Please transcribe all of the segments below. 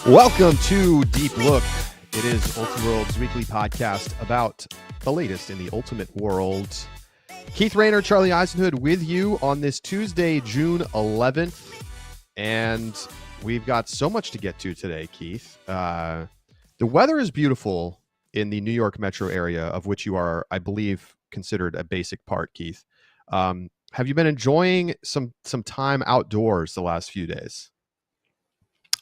Welcome to Deep Look. It is Ultiworld's weekly podcast about the latest in the ultimate world. Keith Rayner, Charlie Eisenhood with you on this Tuesday, June 11th. And we've got so much to get to today, Keith. The weather is beautiful in the New York metro area, of which you are, I believe, considered a basic part, Keith. Have you been enjoying some time outdoors the last few days?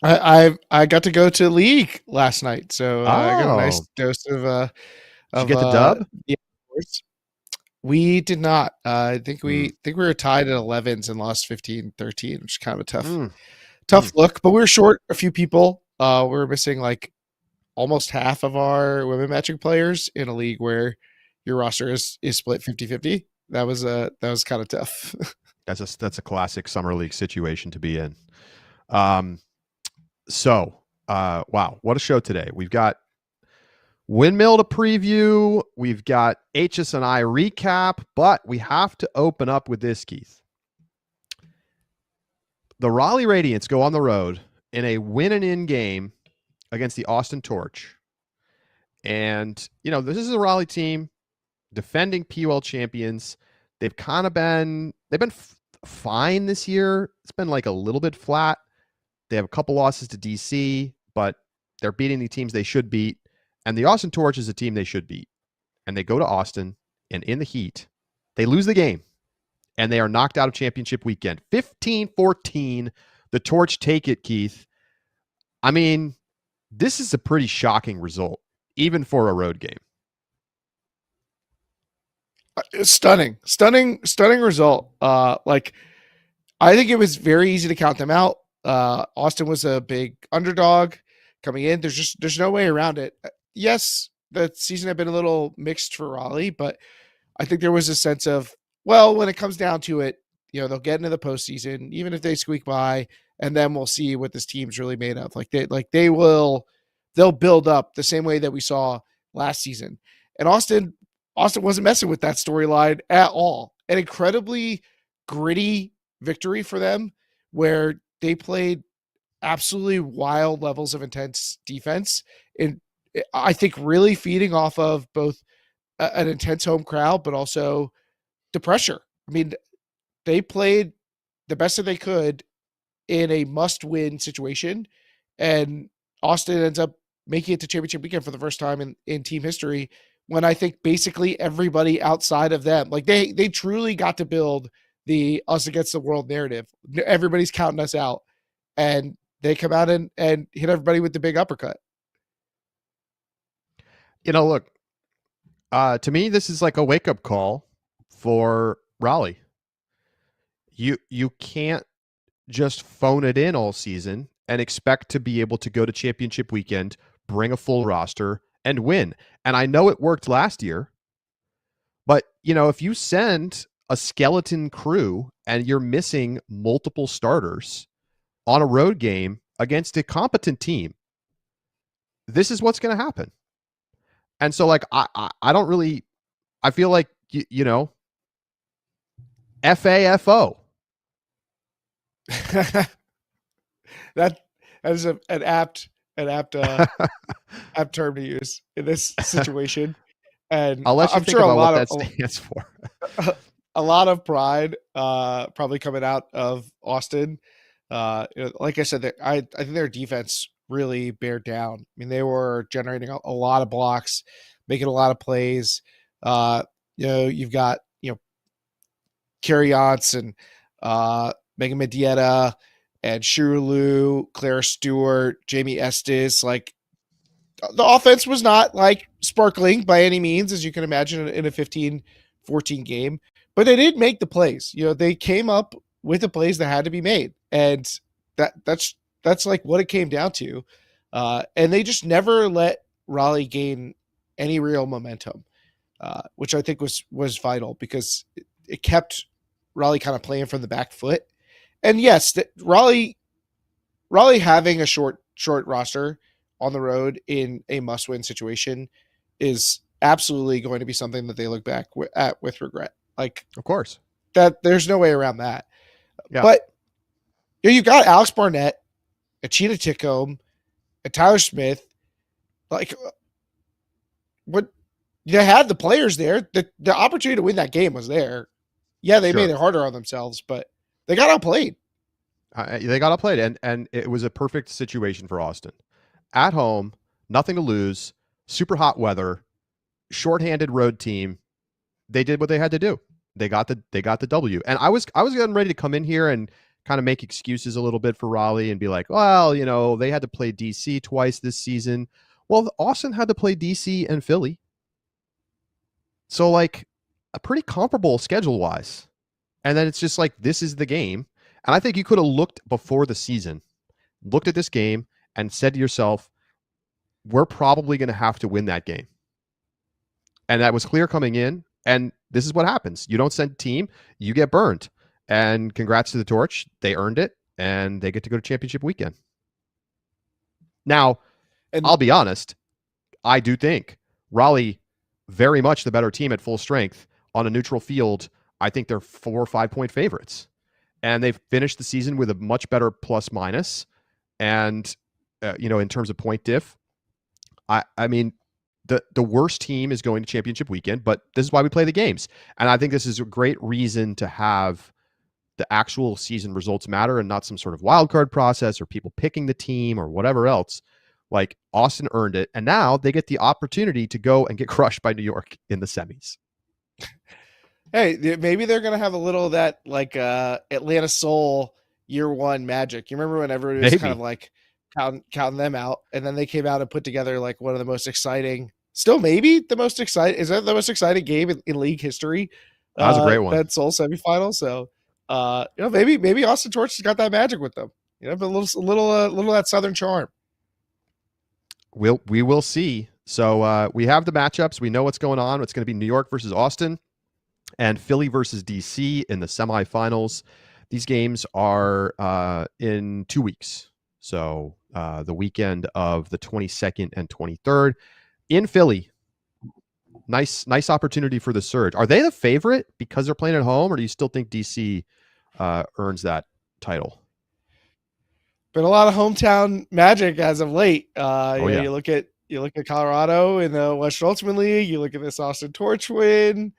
I got to go to league last night, so I got a nice dose of. Did you get the dub? Yeah, we did not. I think we were tied at 11s and lost 15-13, which is kind of a tough look. But we were short a few people. We were missing like almost half of our women matching players in a league where your roster is split 50-50. That was kind of tough. That's a classic summer league situation to be in. So, wow, what a show today. We've got Windmill to preview. We've got HSNI recap, but we have to open up with this, Keith. The Raleigh Radiants go on the road in a win-and-in game against the Austin Torch. And, you know, this is a Raleigh team defending POL champions. They've been fine this year. It's been like a little bit flat. They have a couple losses to DC, but they're beating the teams they should beat. And the Austin Torch is a team they should beat. And they go to Austin, and in the heat, they lose the game. And they are knocked out of championship weekend. 15-14, the Torch take it, Keith. I mean, this is a pretty shocking result, even for a road game. Stunning result. I think it was very easy to count them out. Austin was a big underdog coming in. There's no way around it. Yes, the season had been a little mixed for Raleigh, but I think there was a sense of, well, when it comes down to it, you know, they'll get into the postseason, even if they squeak by, and then we'll see what this team's really made of. They'll build up the same way that we saw last season. And Austin wasn't messing with that storyline at all. An incredibly gritty victory for them, where they played absolutely wild levels of intense defense, and I think really feeding off of both an intense home crowd, but also the pressure. I mean, they played the best that they could in a must-win situation, and Austin ends up making it to championship weekend for the first time in team history, when I think basically everybody outside of them, like they truly got to build the us against the world narrative. Everybody's counting us out, and they come out and hit everybody with the big uppercut. You know, look, to me, this is like a wake-up call for Raleigh. You can't just phone it in all season and expect to be able to go to championship weekend, bring a full roster, and win. And I know it worked last year, but, you know, if you send a skeleton crew and you're missing multiple starters on a road game against a competent team, this is what's going to happen. And so, like, I don't really, I feel like, you know, FAFO. that is an apt term to use in this situation. And I'll let you I'm think sure about what that stands for. A lot of pride probably coming out of Austin. Like I said, I think their defense really bared down. I mean, they were generating a lot of blocks, making a lot of plays. You've got, Carrions and Megan Medieta and Shirley, Clara Stewart, Jamie Estes. Like, the offense was not like sparkling by any means, as you can imagine, in a 15-14 game, but they did make the plays. You know, they came up with the plays that had to be made, and that's like what it came down to. And they just never let Raleigh gain any real momentum, which I think was vital, because it kept Raleigh kind of playing from the back foot. And yes, Raleigh having a short roster on the road in a must-win situation is absolutely going to be something that they look back at with regret. Like, of course, that there's no way around that. Yeah. But you've got Alex Barnett, Achita Tickombe, and Tyler Smith, like what they had the players there. The opportunity to win that game was there. Yeah, they made it harder on themselves, but they got outplayed. They got outplayed, and it was a perfect situation for Austin. At home, nothing to lose, super hot weather, shorthanded road team. They did what they had to do. They got the W. And I was getting ready to come in here and kind of make excuses a little bit for Raleigh and be like, well, they had to play DC twice this season. Well, Austin had to play DC and Philly. So like a pretty comparable schedule wise. And then it's just like, this is the game. And I think you could have looked before the season, looked at this game and said to yourself, we're probably going to have to win that game. And that was clear coming in. And this is what happens. You don't send a team, you get burned. And congrats to the Torch. They earned it, and they get to go to championship weekend. Now, I'll be honest, I do think Raleigh, very much the better team at full strength on a neutral field. I think they're 4 or 5 point favorites. And they've finished the season with a much better plus minus. And, in terms of point diff, I mean, the worst team is going to championship weekend, but this is why we play the games. And I think this is a great reason to have the actual season results matter and not some sort of wild card process or people picking the team or whatever else. Like, Austin earned it, and now they get the opportunity to go and get crushed by New York in the semis. Hey, maybe they're going to have a little of that, like, Atlanta Soul year one magic. You remember when everyone was kind of like counting them out, and then they came out and put together like one of the most exciting, still maybe the most exciting, is that the most exciting game in league history? That was a great one. That Soul semifinal. So, maybe Austin Torch has got that magic with them. But a little of that Southern charm. We will see. So we have the matchups. We know what's going on. It's going to be New York versus Austin and Philly versus DC in the semifinals. These games are in 2 weeks. So the weekend of the 22nd and 23rd in Philly. Nice opportunity for the Surge. Are they the favorite because they're playing at home, or do you still think DC earns that title? Been a lot of hometown magic as of late. Yeah. You look at Colorado in the Western Ultimate League. You look at this Austin Torch win.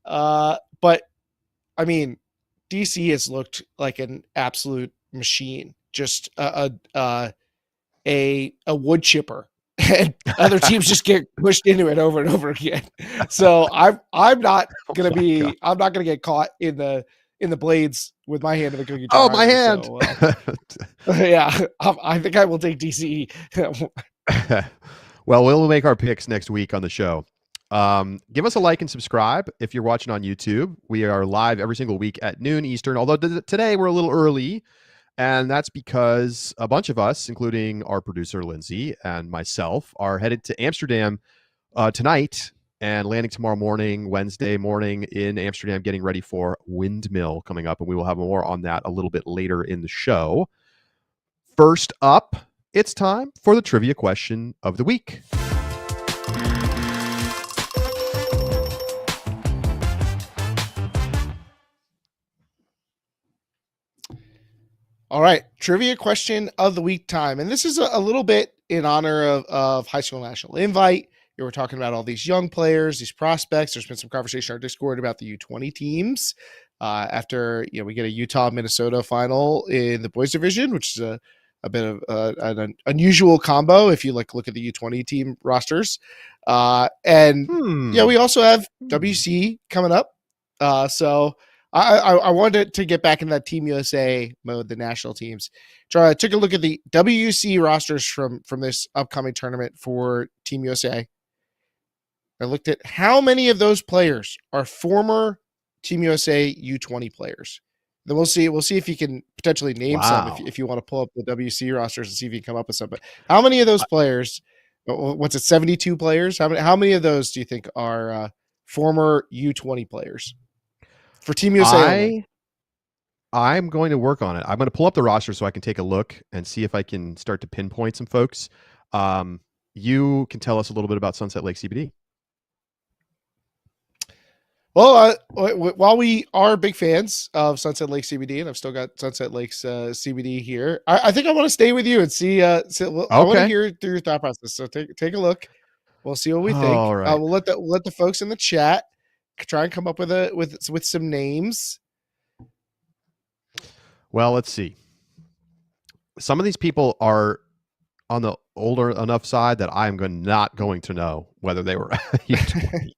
But I mean, DC has looked like an absolute machine. Just a wood chipper, and other teams just get pushed into it over and over again. So I'm not gonna I'm not gonna get caught in the blades with my hand in the cookie jar. Oh, my hand! So, yeah, I think I will take DC. Well, we'll make our picks next week on the show. Give us a like and subscribe if you're watching on YouTube. We are live every single week at noon Eastern, although today we're a little early, and that's because a bunch of us, including our producer Lindsay and myself, are headed to Amsterdam tonight and landing tomorrow morning, Wednesday morning in Amsterdam, getting ready for Windmill coming up, and we will have more on that a little bit later in the show. First up, it's time for the trivia question of the week. All right, trivia question of the week time. And this is a little bit in honor of High School National Invite. We're talking about all these young players, these prospects. There's been some conversation on our Discord about the U20 teams. After we get a Utah-Minnesota final in the boys division, which is a bit of an unusual combo if you look at the U20 team rosters. We also have WC coming up. So I wanted to get back in that Team USA mode, the national teams. So I took a look at the WC rosters from this upcoming tournament for Team USA. I looked at how many of those players are former Team USA U20 players. Then we'll see if you can potentially name some if you want to pull up the WC rosters and see if you can come up with some. But how many of those players, what's it, 72 players? How many of those do you think are former U20 players for Team USA? I'm going to work on it. I'm going to pull up the roster so I can take a look and see if I can start to pinpoint some folks. You can tell us a little bit about Sunset Lake CBD. Well, while we are big fans of Sunset Lake CBD, and I've still got Sunset Lake's CBD here, I think I want to stay with you and see. I want to Okay. hear through your thought process. So take a look. We'll see what we think. All right. We'll let the folks in the chat try and come up with some names. Well, let's see. Some of these people are on the older enough side that I'm not going to know whether they were U20.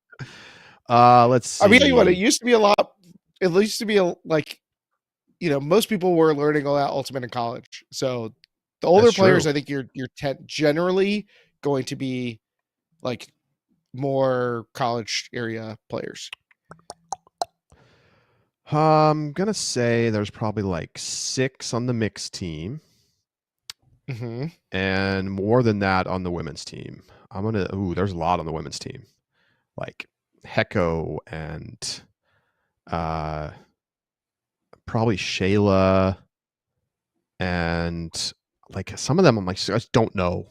Let's see. I mean, tell you what, it used to be a lot. It used to be like, most people were learning about Ultimate in college. So the older players, I think you're generally going to be like more college area players. I'm gonna say there's probably like 6 on the mixed team, and more than that on the women's team. There's a lot on the women's team, like Hecko and probably Shayla, and like some of them I'm like, I just don't know.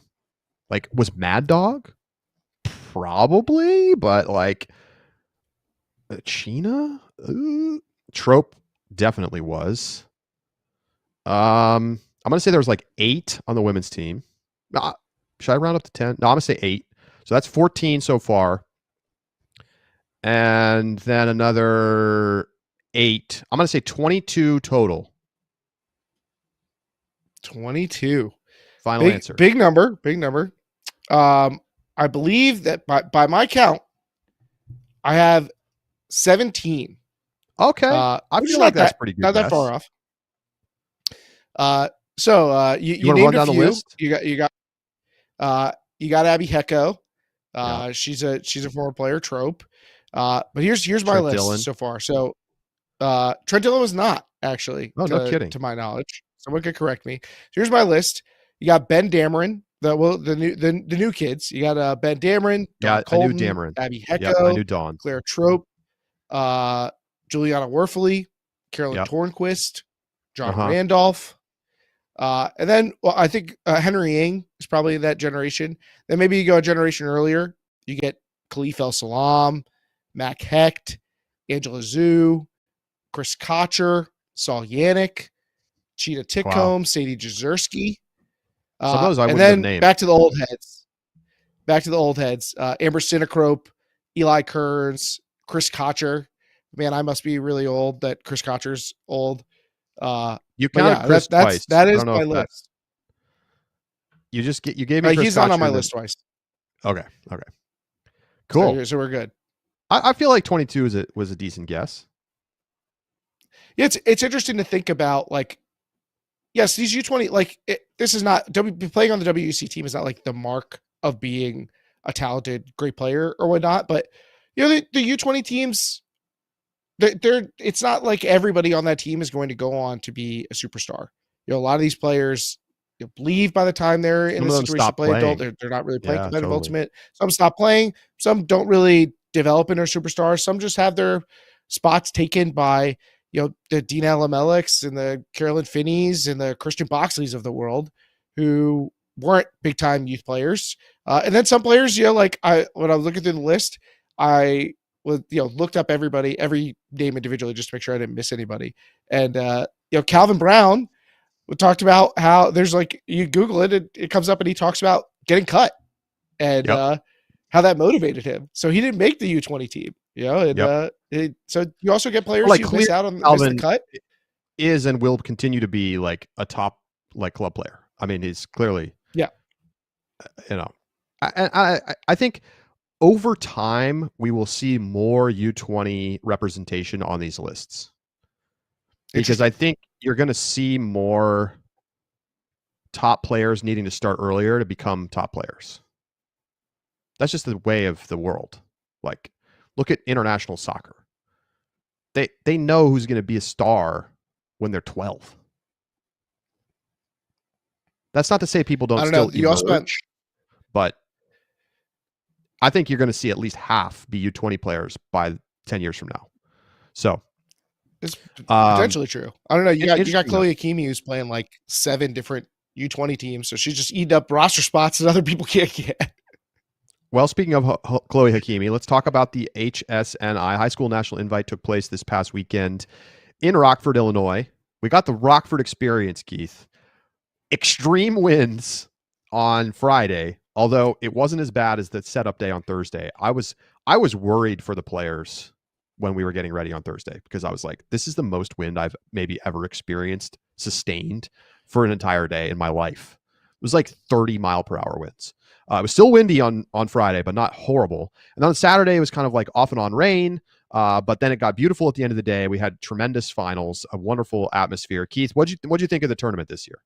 Like, was Mad Dog? Probably, but like Sheena? Trope definitely was. I'm gonna say there was like 8 on the women's team. Should I round up to 10? No, I'm gonna say 8. So that's 14 so far. And then another 8. I'm gonna say 22 total. 22. Final answer. Big number. I believe that by my count, I have 17. Okay. I feel like that's pretty good. Not that far off. So you named a few. You got Abby Hecko. Yeah. She's a former player, Trope. But here's my Trent list Dillon. So far. So Trent Dillon was not actually. Oh, no kidding. To my knowledge, someone could correct me. So here's my list. You got Ben Dameron, the new kids. You got Ben Dameron, Dawn Colton, I knew Dameron, Abby Hecko, yep, I knew Dawn, Claire Trope, Juliana Werfley, Carolyn Tornquist, John Randolph. And then I think Henry Ng is probably in that generation. Then maybe you go a generation earlier. You get Khalif El Salam, Mac Hecht, Angela Zhu, Chris Kocher, Saul Yannick, Cheetah Tickcomb, Sadie Jezierski. Some of those I wouldn't have named. Back to the old heads. Amber Sinacrope, Eli Kearns, Chris Kocher. Man, I must be really old that Chris Kocher's old. You counted Chris twice. That is my list. You gave me Chris he's not on my list twice. Okay. Cool. So we're good. I feel like 22 was a decent guess. Yeah, it's interesting to think about, like, yes, these U20, like, this is not playing on the WC team is not like the mark of being a talented, great player or whatnot. But the U20 teams, it's not like everybody on that team is going to go on to be a superstar. A lot of these players leave by the time they're in the situation to play adult. They're not really playing competitive ultimate. Some stop playing. Some don't really develop into a superstar. Some just have their spots taken by the Dina Lamelix and the Carolyn Finneys and the Christian Boxleys of the world, who weren't big time youth players. And then some players, when I was looking through the list, I looked up every name individually just to make sure I didn't miss anybody. And Calvin Brown, we talked about how there's you Google it, it comes up and he talks about getting cut and how that motivated him. So he didn't make the U20 team, and so you also get players who miss out on the cut. Is and will continue to be like a top club player. I mean, he's clearly I think over time we will see more U20 representation on these lists, because I think you're going to see more top players needing to start earlier to become top players. That's just the way of the world. Like, look at international soccer. They know who's going to be a star when they're 12. That's not to say people don't still emerge, but I think you're going to see at least half be U20 players by 10 years from now. So it's potentially true. I don't know. You got Chloe Akimi, who's playing like 7 different U20 teams, so she's just eating up roster spots that other people can't get. Well, speaking of Chloe Hakimi, let's talk about the HSNI. High School National Invite took place this past weekend in Rockford, Illinois. We got the Rockford experience, Keith. Extreme winds on Friday, although it wasn't as bad as the setup day on Thursday. I was worried for the players when we were getting ready on Thursday because I was like, this is the most wind I've maybe ever experienced sustained for an entire day in my life. It was like 30-mile-per-hour winds. It was still windy on Friday, but not horrible. And then on Saturday, it was kind of like off and on rain. But then it got beautiful at the end of the day. We had tremendous finals, a wonderful atmosphere. Keith, what'd you think of the tournament this year?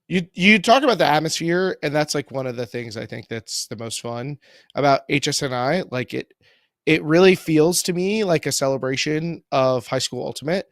You talk about the atmosphere, and that's like one of the things I think that's the most fun about HSNI. Like it really feels to me like a celebration of high school ultimate.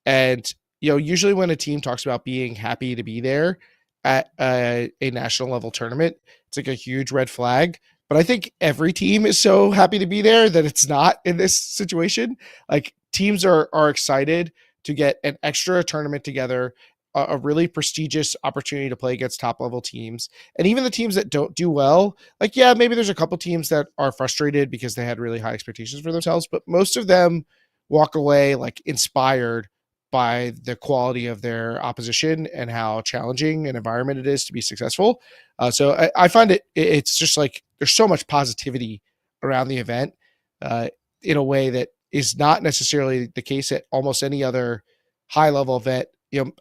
And usually when a team talks about being happy to be there at a national level tournament, it's like a huge red flag. But I think every team is so happy to be there that it's not in this situation. Like teams are excited to get an extra tournament together, a really prestigious opportunity to play against top level teams. And even the teams that don't do well, like, yeah, maybe there's a couple teams that are frustrated because they had really high expectations for themselves, but most of them walk away like inspired by the quality of their opposition and how challenging an environment it is to be successful. So I find it's just like there's so much positivity around the event in a way that is not necessarily the case at almost any other high level event.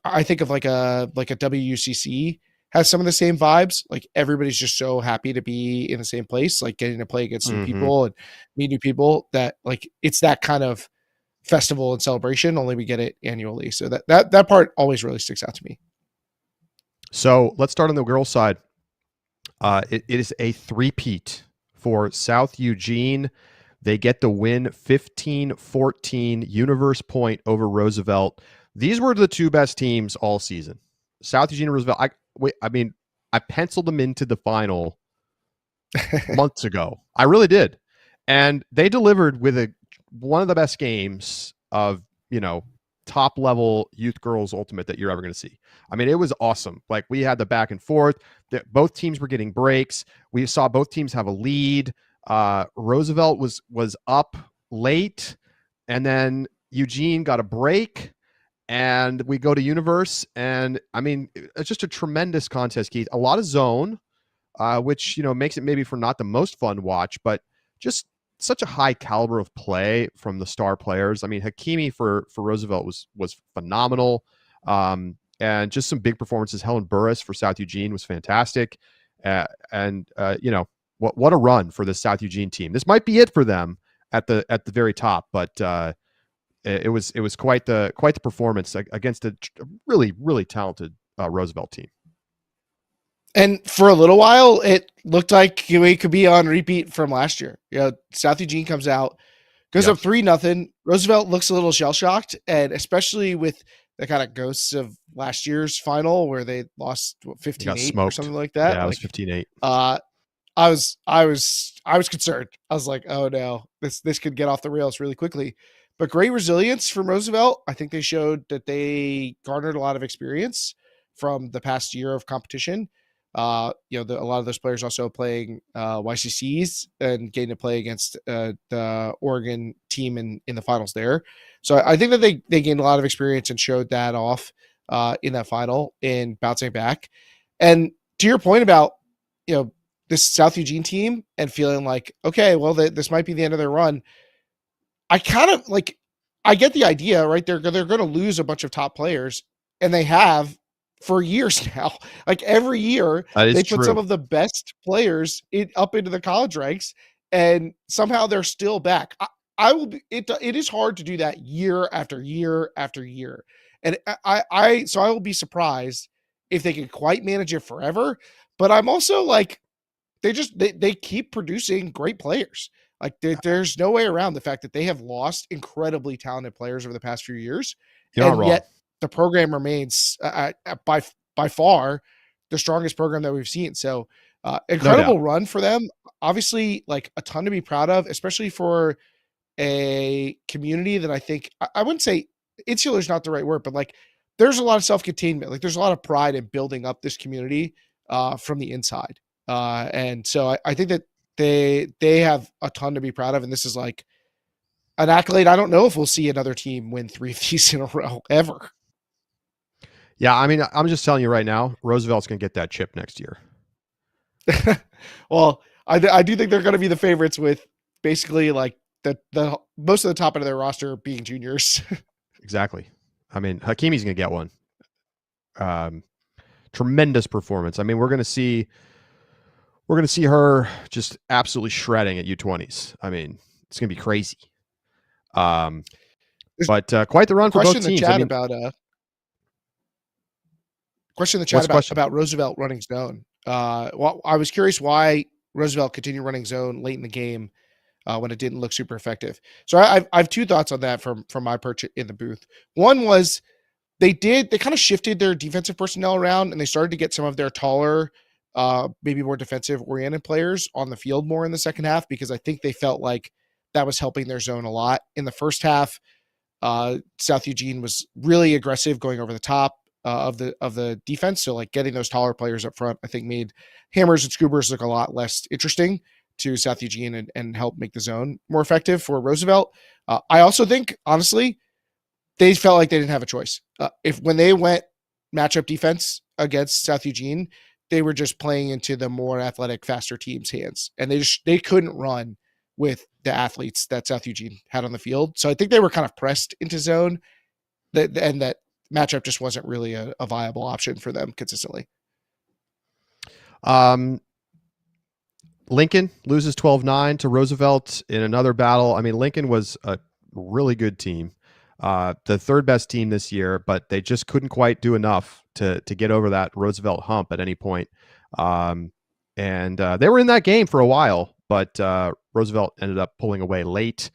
I think of like a WUCC has some of the same vibes. Like everybody's just so happy to be in the same place, like getting to play against new people and meet new people, that like it's that kind of festival and celebration, only we get it annually. So that part always really sticks out to me. So let's start on the girls' side. It is a three-peat for South Eugene. They get the win 15-14 Universe Point over Roosevelt. These were the two best teams all season. South Eugene and Roosevelt. I penciled them into the final months ago. I really did. And they delivered with one of the best games of, top level youth girls ultimate that you're ever going to see. I mean, it was awesome. Like we had the back and forth. Both teams were getting breaks. We saw both teams have a lead. Roosevelt was up late, and then Eugene got a break. And we go to Universe, and I mean, it's just a tremendous contest, Keith. A lot of zone, which makes it maybe for not the most fun watch, but just such a high caliber of play from the star players. I mean, Hakimi for Roosevelt was phenomenal, and just some big performances. Helen Burris for South Eugene was fantastic, and what a run for the South Eugene team. This might be it for them at the very top, but. It was quite the performance against a really, really talented Roosevelt team. And for a little while, it looked like we could be on repeat from last year. South Eugene comes out, goes up 3-0. Roosevelt looks a little shell shocked, and especially with the kind of ghosts of last year's final where they lost 15-8 or something like that. Yeah, it was 15-8. I was concerned. I was like, oh no, this could get off the rails really quickly. But great resilience from Roosevelt. I think they showed that they garnered a lot of experience from the past year of competition. A lot of those players also playing YCCs and getting to play against the Oregon team in the finals there. So I think that they gained a lot of experience and showed that off in that final in bouncing back. And to your point about, this South Eugene team and feeling like, okay, well, this might be the end of their run. I kind of I get the idea, right? They're going to lose a bunch of top players, and they have for years now. Like every year, they put some of the best players up into the college ranks, and somehow they're still back. I will be. It is hard to do that year after year after year, and I will be surprised if they can quite manage it forever. But I'm also like, they keep producing great players. Like there's no way around the fact that they have lost incredibly talented players over the past few years, and yet the program remains by far the strongest program that we've seen. So incredible run for them. Obviously, like a ton to be proud of, especially for a community that I think I wouldn't say insular is not the right word, but like there's a lot of self-containment. Like there's a lot of pride in building up this community from the inside. And so I think that they have a ton to be proud of. And this is like an accolade. I don't know if we'll see another team win 3 of these in a row ever. Yeah, I mean, I'm just telling you right now, Roosevelt's going to get that chip next year. Well, I do think they're going to be the favorites with basically like the most of the top end of their roster being juniors. Exactly. I mean, Hakimi's going to get one. Tremendous performance. I mean, we're going to see her just absolutely shredding at U20s. I mean, it's going to be crazy. But quite the run for both teams. Question in the chat about Roosevelt running zone. Well, I was curious why Roosevelt continued running zone late in the game when it didn't look super effective. So I have 2 thoughts on that from my perch in the booth. One was they kind of shifted their defensive personnel around, and they started to get some of their taller, maybe more defensive oriented players on the field more in the second half, because I think they felt like that was helping their zone a lot. In the first half, South Eugene was really aggressive going over the top of the defense. So like getting those taller players up front, I think made Hammers and Scoobers look a lot less interesting to South Eugene and help make the zone more effective for Roosevelt. I also think, honestly, they felt like they didn't have a choice. When they went matchup defense against South Eugene, they were just playing into the more athletic, faster team's hands, and they couldn't run with the athletes that South Eugene had on the field. So I think they were kind of pressed into zone, and that matchup just wasn't really a viable option for them consistently. Lincoln loses 12-9 to Roosevelt in another battle. I mean, Lincoln was a really good team, the third best team this year, but they just couldn't quite do enough to get over that Roosevelt hump at any point. And they were in that game for a while, but Roosevelt ended up pulling away late.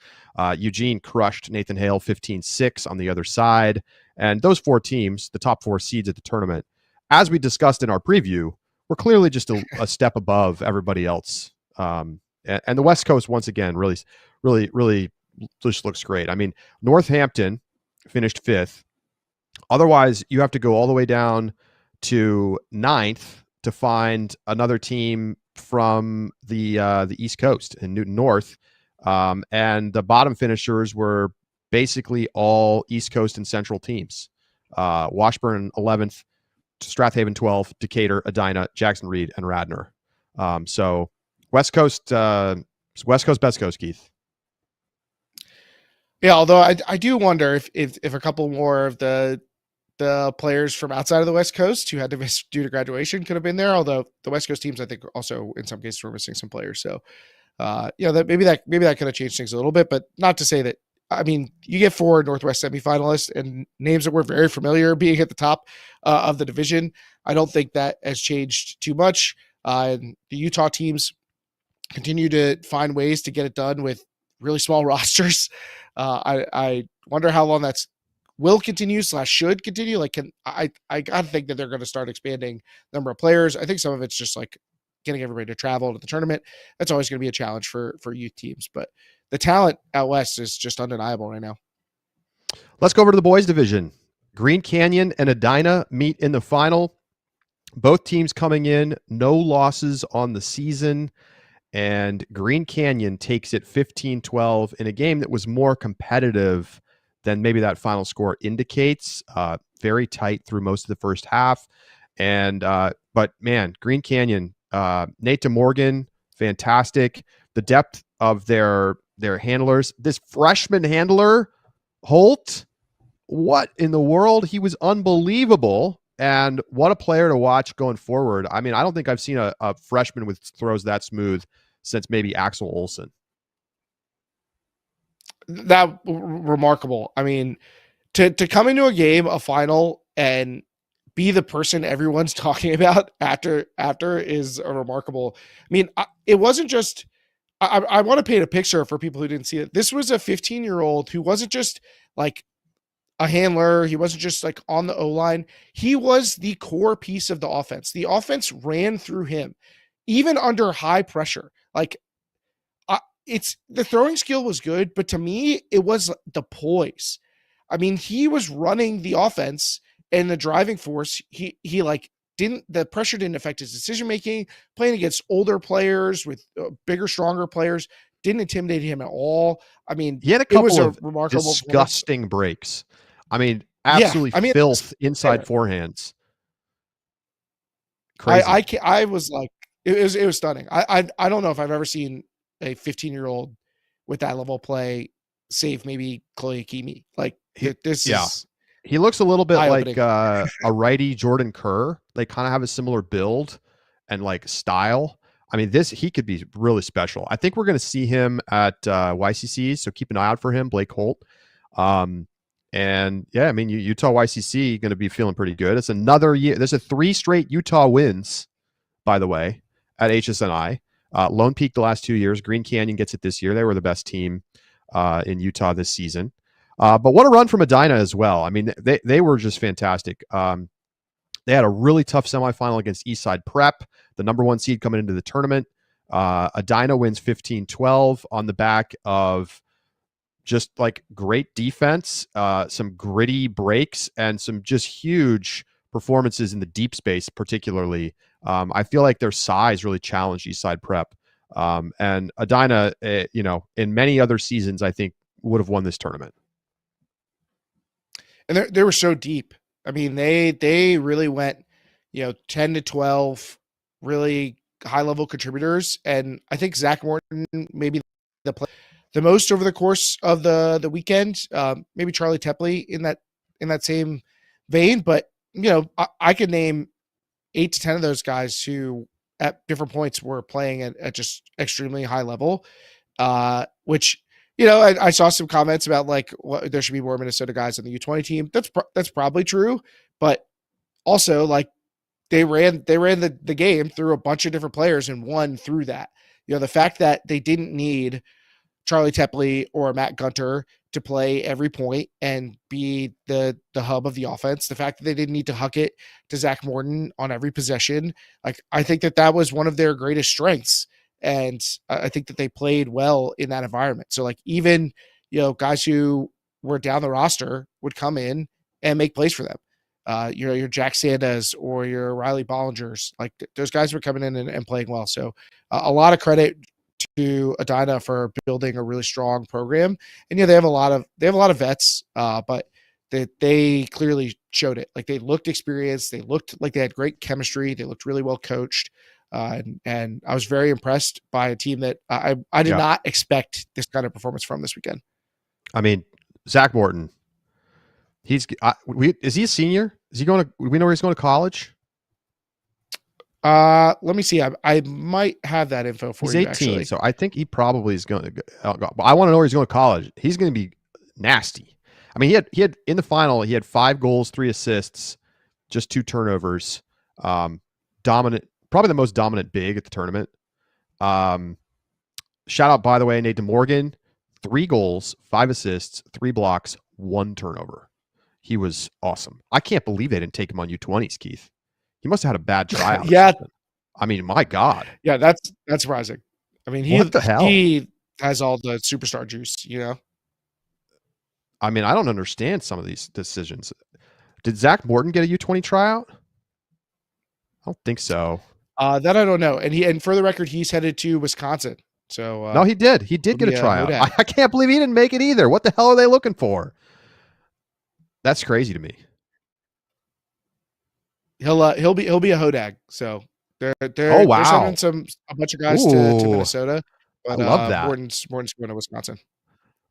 Eugene crushed Nathan Hale 15-6 on the other side. And those 4 teams, the top 4 seeds at the tournament, as we discussed in our preview, were clearly just a step above everybody else. And the West Coast, once again, really just looks great. I mean, Northampton finished 5th. Otherwise, you have to go all the way down to 9th to find another team from the East Coast in Newton North. And the bottom finishers were basically all East Coast and Central teams. Washburn 11th, Strathaven 12th, Decatur, Edina, Jackson Reed, and Radnor. So West Coast, best coast, Keith. Yeah, although I do wonder if a couple more of the players from outside of the West Coast who had to miss due to graduation could have been there. Although the West Coast teams, I think, also in some cases were missing some players. So, that maybe that could have changed things a little bit. But not to say that. I mean, you get 4 Northwest semifinalists and names that we're very familiar being at the top of the division. I don't think that has changed too much. And the Utah teams continue to find ways to get it done with really small rosters. I wonder how long that's will continue / should continue. Like, I gotta think that they're going to start expanding the number of players. I think some of it's just like getting everybody to travel to the tournament. That's always going to be a challenge for youth teams, but the talent out West is just undeniable right now. Let's go over to the boys division. Green Canyon and Edina meet in the final. Both teams coming in, no losses on the season. And Green Canyon takes it 15-12 in a game that was more competitive than maybe that final score indicates. Very tight through most of the first half. And but man, Green Canyon, Nate DeMorgan, fantastic. The depth of their handlers. This freshman handler, Holt, what in the world? He was unbelievable. And what a player to watch going forward. I mean, I don't think I've seen a freshman with throws that smooth since maybe Axel Olsen. That remarkable. I mean, to come into a game, a final, and be the person everyone's talking about after is a remarkable. I mean, it wasn't just. I want to paint a picture for people who didn't see it. This was a 15-year-old who wasn't just like a handler. He wasn't just like on the O-line. He was the core piece of the offense. The offense ran through him, even under high pressure. Like, it's the throwing skill was good, but to me, it was the poise. I mean, he was running the offense and the driving force. He like the pressure didn't affect his decision making. Playing against older players with bigger, stronger players didn't intimidate him at all. I mean, He had a it was couple a of remarkable performance. disgusting breaks. I mean, Yeah, absolutely I mean, filth inside forehands. I Crazy. I was like, it was stunning. I don't know if I've ever seen a 15-year-old with that level of play, save maybe Chloe Akimi. Like this Yeah. is He looks a little bit like eye-opening. a righty Jordan Kerr. They kind of have a similar build and like style. I mean, he could be really special. I think we're going to see him at YCC, so keep an eye out for him, Blake Holt. And yeah, I mean, Utah YCC going to be feeling pretty good. It's another year. There's a 3 straight Utah wins, by the way, at HSNI. Lone Peak the last 2 years. Green Canyon gets it this year. They were the best team in Utah this season. But what a run from Edina as well. I mean, they were just fantastic. They had a really tough semifinal against Eastside Prep, the number 1 seed coming into the tournament. Edina wins 15-12 on the back of just like great defense, some gritty breaks, and some just huge performances in the deep space, particularly. I feel like their size really challenged Eastside Prep. And Edina, in many other seasons, I think would have won this tournament. And they were so deep. I mean, they really went, 10 to 12 really high level contributors. And I think Zach Morton maybe the most over the course of the weekend. Maybe Charlie Tepley in that same vein. But I could name 8 to 10 of those guys who at different points were playing at just extremely high level, which. I saw some comments about like there should be more Minnesota guys on the U20 team. That's probably true, but also like they ran the game through a bunch of different players and won through that. The fact that they didn't need Charlie Tepley or Matt Gunter to play every point and be the hub of the offense. The fact that they didn't need to huck it to Zach Morton on every possession. Like I think that was one of their greatest strengths. And I think that they played well in that environment. So like even, guys who were down the roster would come in and make plays for them. Your Jack Sandas or your Riley Bollingers, like those guys were coming in and playing well. So a lot of credit to Edina for building a really strong program. And they have a lot of vets, but they clearly showed it. Like they looked experienced. They looked like they had great chemistry. They looked really well coached. And I was very impressed by a team that I did not expect this kind of performance from this weekend. I mean, Zach Morton, is he a senior? Is he going to? We know where he's going to college. Let me see. I might have that info for you. He's 18, actually. So I think he probably is going to. I want to know where he's going to college. He's going to be nasty. I mean, he had in the final. He had 5 goals, 3 assists, just 2 turnovers. Dominant. Probably the most dominant big at the tournament. Shout out, by the way, Nate DeMorgan, 3 goals, 5 assists, 3 blocks, 1 turnover. He was awesome. I can't believe they didn't take him on U20s, Keith. He must have had a bad tryout. Yeah. I mean, my God. Yeah, that's surprising. I mean, what the hell? He has all the superstar juice, I mean, I don't understand some of these decisions. Did Zach Morton get a U20 tryout? I don't think so. That I don't know. And for the record, he's headed to Wisconsin. So no, he did. He did get a tryout. I can't believe he didn't make it either. What the hell are they looking for? That's crazy to me. He'll be a Hodag. So they're sending a bunch of guys to Minnesota. But I love that. Morton's going to Wisconsin.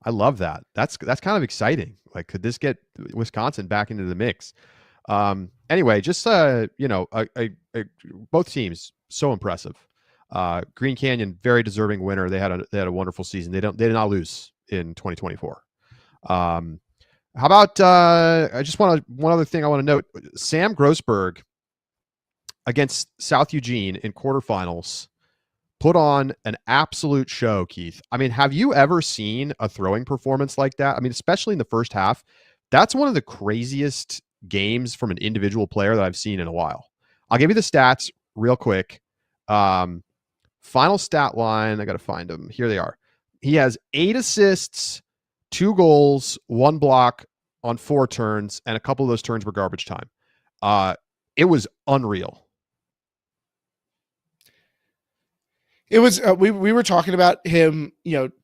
I love that. That's kind of exciting. Like, could this get Wisconsin back into the mix? Anyway, just both teams so impressive. Green Canyon, very deserving winner. They had a wonderful season. They did not lose in 2024. How about I just want one other thing I want to note. Sam Grossberg against South Eugene in quarterfinals put on an absolute show, Keith. I mean, have you ever seen a throwing performance like that? I mean, especially in the first half. That's one of the craziest games from an individual player that I've seen in a while. I'll give you the stats real quick. Final stat line. I got to find them. Here they are. He has 8 assists, 2 goals, 1 block on 4 turns, and a couple of those turns were garbage time. it was unreal. It was we were talking about him,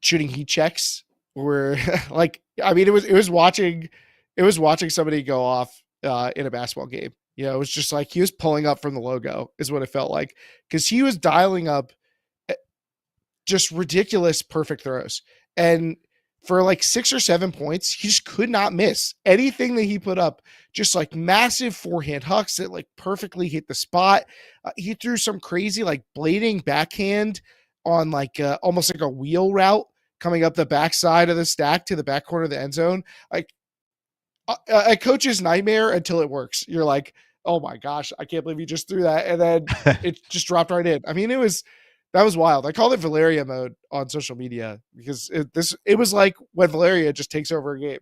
shooting heat checks. Where like, I mean, it was watching somebody go off in a basketball game. It was just like he was pulling up from the logo, is what it felt like, because he was dialing up just ridiculous perfect throws, and for like 6 or 7 points, he just could not miss anything that he put up. Just like massive forehand hucks that like perfectly hit the spot. He threw some crazy like blading backhand on like almost like a wheel route coming up the backside of the stack to the back corner of the end zone. Like a coach's nightmare until it works. You're like, oh my gosh, I can't believe he just threw that. And then it just dropped right in. I mean, that was wild. I called it Valeria mode on social media because it was like when Valeria just takes over a game.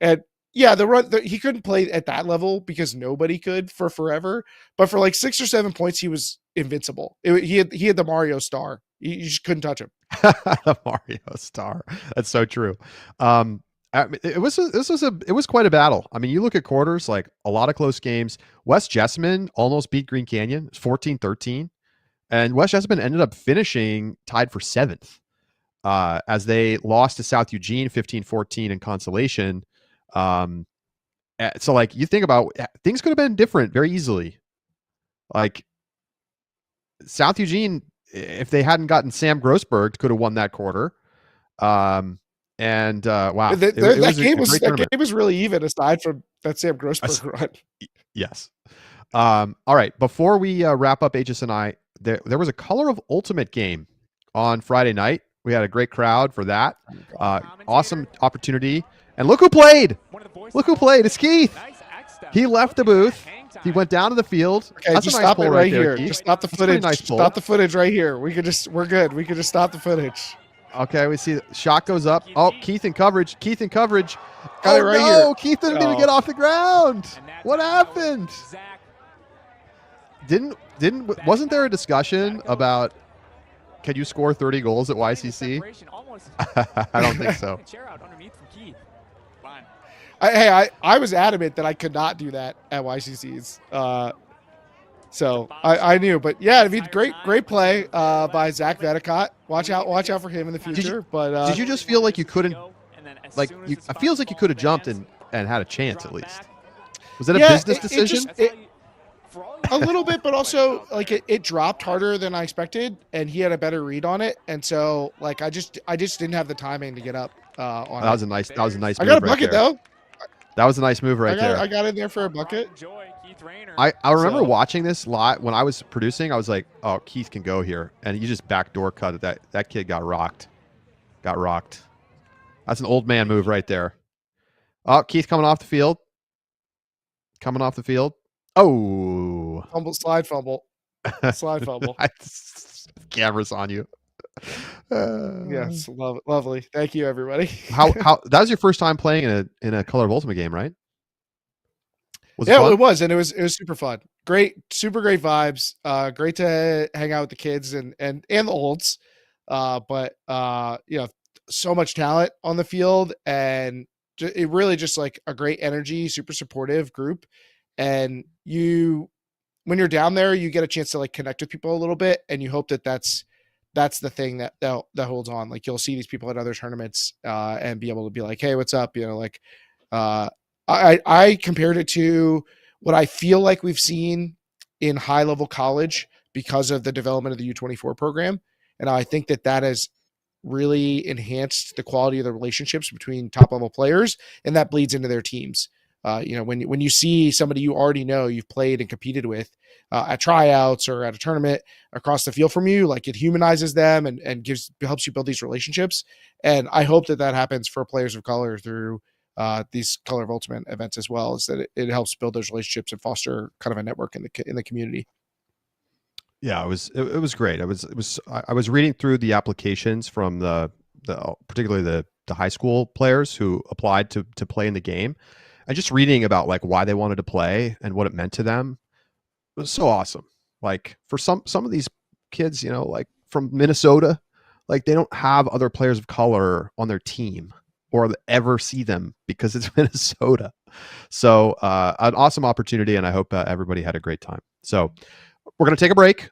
And yeah, he couldn't play at that level because nobody could for forever. But for like 6 or 7 points, he was invincible. He had the Mario star. You just couldn't touch him. The Mario star. That's so true. It was quite a battle. I mean, you look at quarters, like a lot of close games. West Jessamine almost beat Green Canyon 14-13. And West Jessamine ended up finishing tied for 7th as they lost to South Eugene 15-14 in consolation. So, like, you think about things could have been different very easily. Like, South Eugene, if they hadn't gotten Sam Grossberg, could have won that quarter. Wow, that game was really even aside from that Sam Grossberg run. Yes. All right. Before we wrap up HSNI, there was a Color of Ultimate game on Friday night. We had a great crowd for that. Awesome opportunity. And look who played. Look who played. It's Keith. He left the booth. He went down to the field. Okay, that's just a nice stop it right here. Keith. Just stop the footage. Nice stop the footage right here. We're good. We could just stop the footage. Okay, we see the shot goes up. Oh, Keith in coverage. Got it no, right here. Keith didn't even get off the ground. What happened? Wasn't there a discussion about can you score 30 goals at YCC? I don't think so. I was adamant that I could not do that at YCC's. So I knew, but yeah, I mean, great play by Zach Vedicott. Watch out for him in the future. Did you just feel like you couldn't, like, it feels like you could have jumped and had a chance at least? Was that a business decision? A little bit, but also like it dropped harder than I expected, and he had a better read on it, and so like I just didn't have the timing to get up on that. Was a nice move. I got a bucket though. That was a nice move there. I got in there for a bucket. I remember watching this live when I was producing. I was like, oh, Keith can go here, and you just backdoor cut it. That kid got rocked. That's an old man move right there. Oh, Keith coming off the field. Oh, Slide fumble. Camera's on you. Yes, lovely. Thank you, everybody. how that was your first time playing in a Color of Ultimate game, right? It was, and it was super fun. Super great vibes. Great to hang out with the kids and the olds. But so much talent on the field, and it really just like a great energy, super supportive group. And when you're down there, you get a chance to like connect with people a little bit, and you hope that that's the thing that holds on. Like you'll see these people at other tournaments and be able to be like, hey, what's up? I compared it to what I feel like we've seen in high level college because of the development of the U24 program. And I think that has really enhanced the quality of the relationships between top level players, and that bleeds into their teams. When you see somebody you already know, you've played and competed with at tryouts or at a tournament across the field from you, like it humanizes them and helps you build these relationships. And I hope that happens for players of color through these Color of Ultimate events as well, is that it helps build those relationships and foster kind of a network in the community. Yeah, it was great. I was reading through the applications from the particularly the high school players who applied to play in the game. And just reading about like why they wanted to play and what it meant to them was so awesome. Like for some of these kids, like from Minnesota, like they don't have other players of color on their team or ever see them because it's Minnesota. So an awesome opportunity, and I hope everybody had a great time. So we're going to take a break.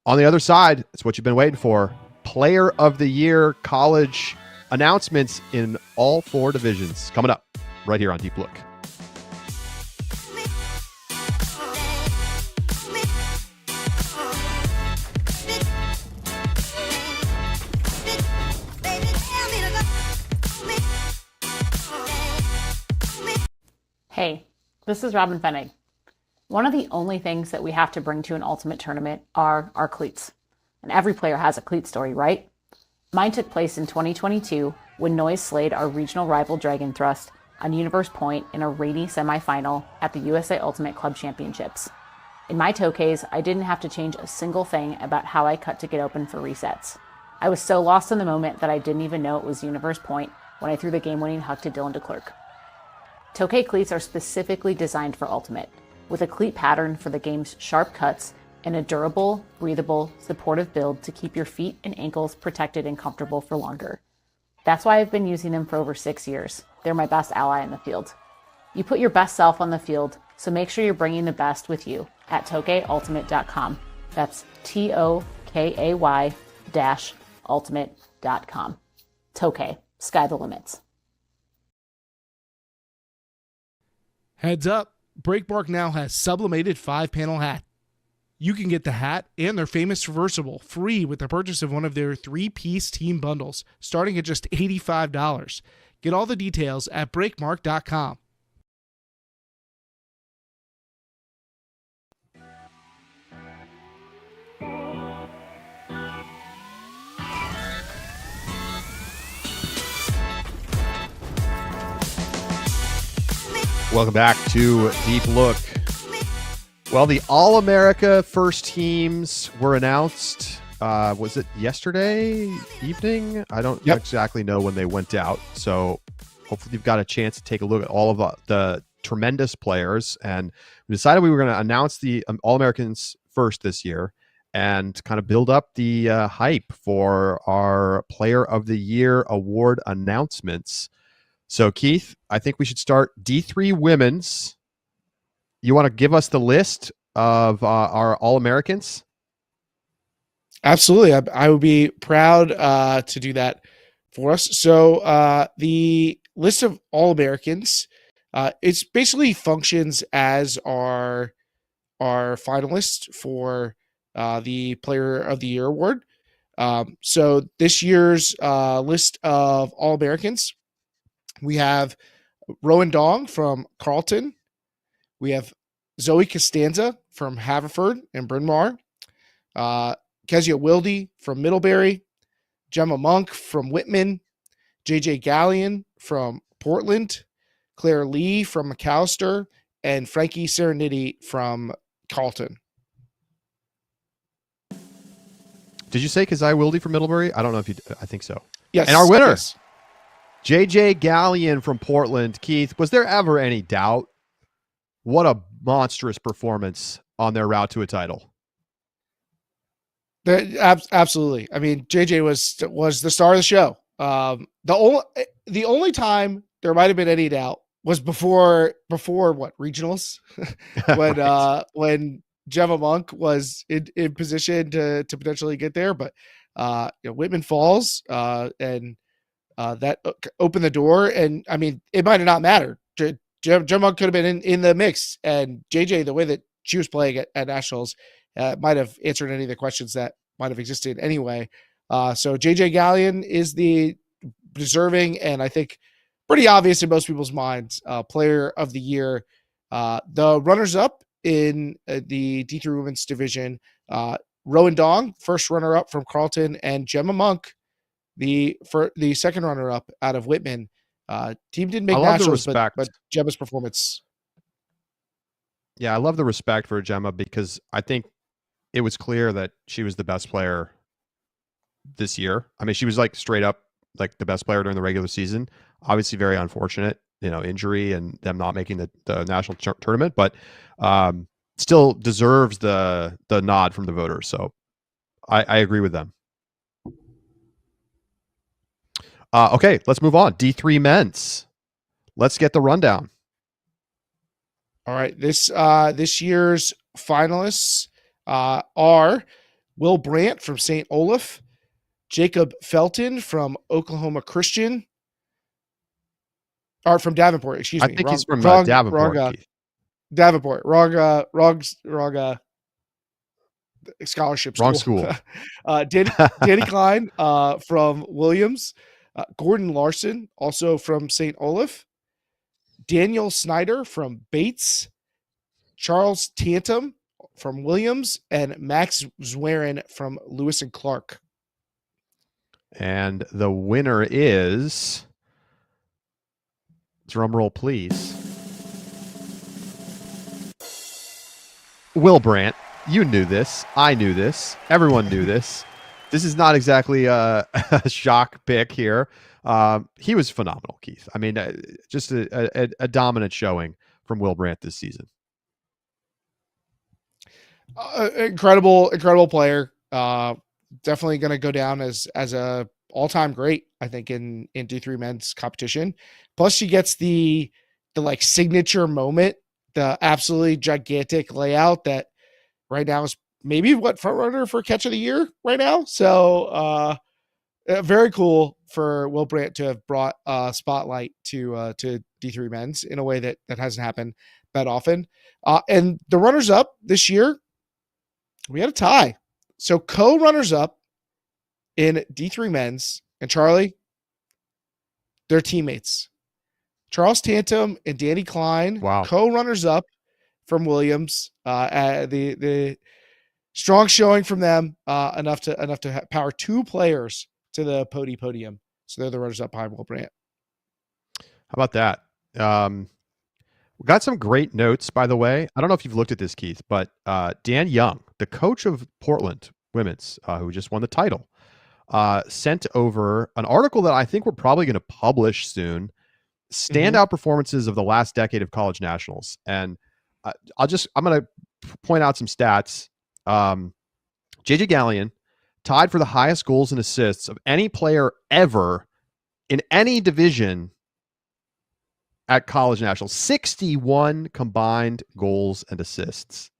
On the other side, it's what you've been waiting for. Player of the Year college announcements in all 4 divisions coming up right here on Deep Look. Hey, this is Robin Fennig. One of the only things that we have to bring to an ultimate tournament are our cleats. And every player has a cleat story, right? Mine took place in 2022 when Noyes slayed our regional rival Dragon Thrust on Universe Point in a rainy semifinal at the USA Ultimate Club Championships. In my toe case, I didn't have to change a single thing about how I cut to get open for resets. I was so lost in the moment that I didn't even know it was Universe Point when I threw the game-winning huck to Dylan DeClerc. Toe cleats are specifically designed for Ultimate, with a cleat pattern for the game's sharp cuts and a durable, breathable, supportive build to keep your feet and ankles protected and comfortable for longer. That's why I've been using them for over 6 years. They're my best ally in the field. You put your best self on the field, so make sure you're bringing the best with you at tokeultimate.com. That's TOKAY-ultimate.com. Toke, sky the limits. Heads up, Breakmark now has sublimated 5-panel hat. You can get the hat and their famous reversible free with the purchase of one of their 3-piece team bundles, starting at just $85. Get all the details at breakmark.com. Welcome back to Deep Look. Well, the All-America first teams were announced. Was it yesterday evening? I don't exactly know when they went out. So hopefully you've got a chance to take a look at all of the tremendous players. And we decided we were going to announce the All-Americans first this year and kind of build up the hype for our Player of the Year award announcements. So, Keith, I think we should start D3 women's. You want to give us the list of our All-Americans? Absolutely. I would be proud to do that for us. So the list of All-Americans, it's basically functions as our finalists for the Player of the Year award. So this year's list of All-Americans, we have Rowan Dong from Carleton. We have Zoe Costanza from Haverford and Bryn Mawr. Kezia Wilde from Middlebury. Gemma Monk from Whitman. JJ Gallion from Portland. Claire Lee from McAllister. And Frankie Serenity from Carleton. Did you say Kezia Wilde from Middlebury? I don't know if you did. I think so. Yes. And our winner, yes. JJ Gallion from Portland. Keith, was there ever any doubt? What a monstrous performance on their route to a title. Absolutely. I mean, JJ was the star of the show. The only time there might have been any doubt was before what, regionals, when Right. When Gemma Monk was in position to potentially get there, but Whitman Falls and that opened the door, and I mean, it might have not mattered. Gemma Monk could have been in the mix, and JJ, the way that she was playing at nationals, might have answered any of the questions that might have existed anyway. So JJ Gallion is the deserving, and I think pretty obvious in most people's minds, Player of the Year. The runners-up in the D3 Women's Division, Rowan Dong, first runner-up from Carleton, and Gemma Monk, the second runner-up out of Whitman. Team didn't make nationals, but Gemma's performance. Yeah, I love the respect for Gemma because I think it was clear that she was the best player this year. I mean, she was like straight up like the best player during the regular season. Obviously, very unfortunate, injury and them not making the national tournament, but still deserves the nod from the voters. So I agree with them. Okay, let's move on. D3 men's. Let's get the rundown. All right. This year's finalists are Will Brandt from St. Olaf, Jacob Felton from Oklahoma Christian, or from Davenport. Excuse I me. think Wrong. he's from Wrong. Davenport, Keith. Davenport. Wrong scholarship Wrong school. school. Danny Klein from Williams, Gordon Larson also from St. Olaf, Daniel Snyder from Bates, Charles Tantum from Williams, and Max Zwerin from Lewis and Clark. And the winner is, drum roll please, Will Brandt. You knew this. I knew this. Everyone knew this. This is not exactly a shock pick here. He was phenomenal, Keith. I mean, just a dominant showing from Will Brandt this season. Incredible player. Definitely going to go down as a all-time great, I think, in D3 men's competition. Plus, she gets the like signature moment, the absolutely gigantic layout that right now is maybe what front runner for catch of the year right now. So very cool for Will Brandt to have brought a spotlight to D3 men's in a way that hasn't happened that often. And the runners up this year, we had a tie. So co-runners up in D3 men's, and Charlie, they're teammates. Charles Tantum and Danny Klein, Wow. co-runners up from Williams. The strong showing from them, enough to power two players to the POTY podium. So they're the runners up behind Will Brandt. How about that? We got some great notes, by the way. I don't know if you've looked at this, Keith, but Dan Young, the coach of Portland women's, who just won the title, sent over an article that I think we're probably going to publish soon. Standout performances of the last decade of college nationals. And I'm going to point out some stats. JJ Gallion tied for the highest goals and assists of any player ever in any division at college nationals. 61 combined goals and assists.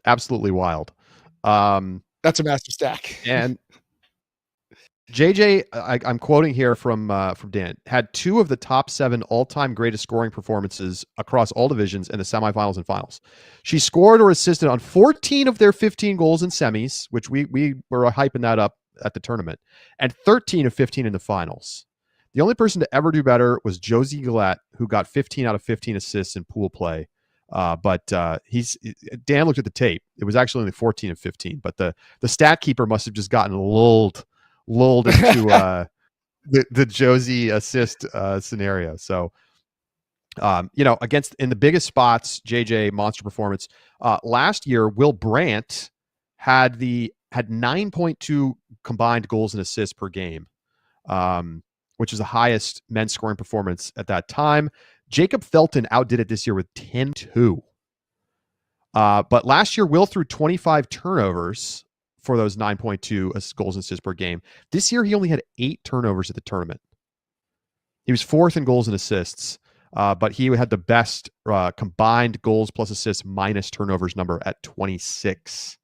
Absolutely wild. That's a massive stack. And JJ, I'm quoting here from Dan, had two of the top 7 all-time greatest scoring performances across all divisions in the semifinals and finals. She scored or assisted on 14 of their 15 goals in semis, which we were hyping that up at the tournament, and 13 of 15 in the finals. The only person to ever do better was Josie Gillette, who got 15 out of 15 assists in pool play. But Dan looked at the tape. It was actually only 14 of 15, but the stat keeper must have just gotten lulled into the Josie assist scenario. So, against in the biggest spots, JJ monster performance. Last year, Will Brandt had 9.2 combined goals and assists per game, which is the highest men's scoring performance at that time. Jacob Felton outdid it this year with 10-2. But last year, Will threw 25 turnovers for those 9.2 goals and assists per game. This year, he only had 8 turnovers at the tournament. He was 4th in goals and assists, but he had the best combined goals plus assists minus turnovers number at 26.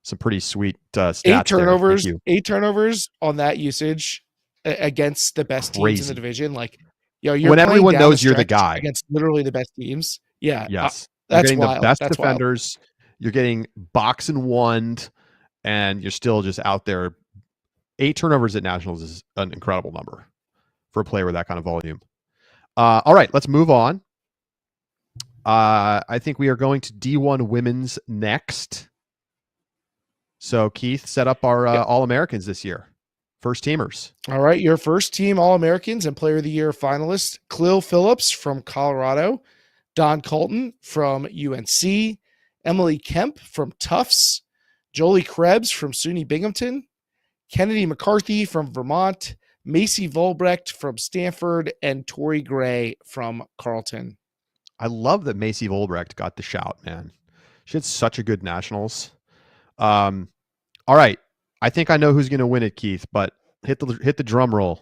Some pretty sweet stats. 8 turnovers. There. 8 turnovers on that usage against the best teams in the division. Like, you're when everyone knows you're the guy against literally the best teams. Yeah. Yes. That's getting wild. the best That's defenders. Wild. You're getting box and one, and you're still just out there. 8 turnovers at nationals is an incredible number for a player with that kind of volume. All right, let's move on. I think we are going to D1 women's next. So Keith, set up our All-Americans this year. First teamers. All right, your first team All-Americans and Player of the Year finalists: Khalil Phillips from Colorado, Don Colton from UNC, Emily Kemp from Tufts, Jolie Krebs from SUNY Binghamton, Kennedy McCarthy from Vermont, Macy Volbrecht from Stanford, and Tori Gray from Carleton. I love that Macy Volbrecht got the shout, man. She had such a good nationals. All right. I think I know who's going to win it, Keith, but hit the drum roll.